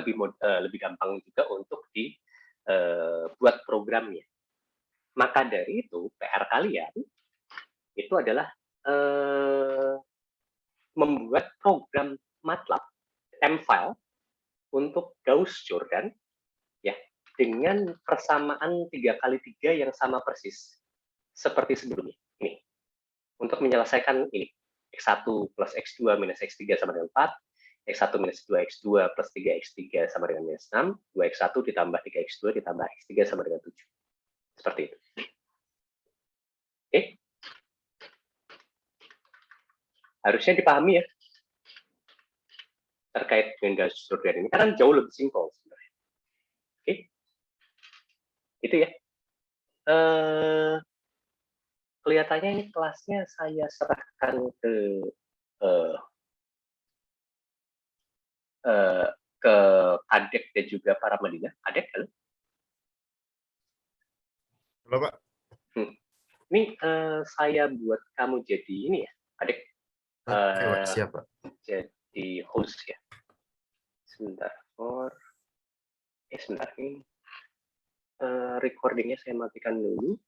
lebih gampang juga untuk dibuat programnya. Maka dari itu PR kalian itu adalah membuat program MATLAB M-file untuk Gauss-Jordan ya dengan persamaan 3x3 yang sama persis. seperti sebelumnya. Ini untuk menyelesaikan ini x1 plus x2 minus x3 sama dengan 4, x1 minus 2x2 plus 3x3 sama dengan minus 6, 2x1 ditambah 3x2 ditambah x3 sama dengan 7. Seperti itu. Oke. Harusnya dipahami ya terkait dengan garis survei ini, karena jauh lebih simpel sebenarnya. Oke. Itu ya. Kelihatannya ini kelasnya saya serahkan ke Adek dan juga para Madinah. Adek, halo? Halo, Pak. Ini saya buat kamu jadi ini ya, Adek. Oke, Pak. Siap, Pak. Jadi host ya. Sebentar, sebentar ini. Recordingnya saya matikan dulu.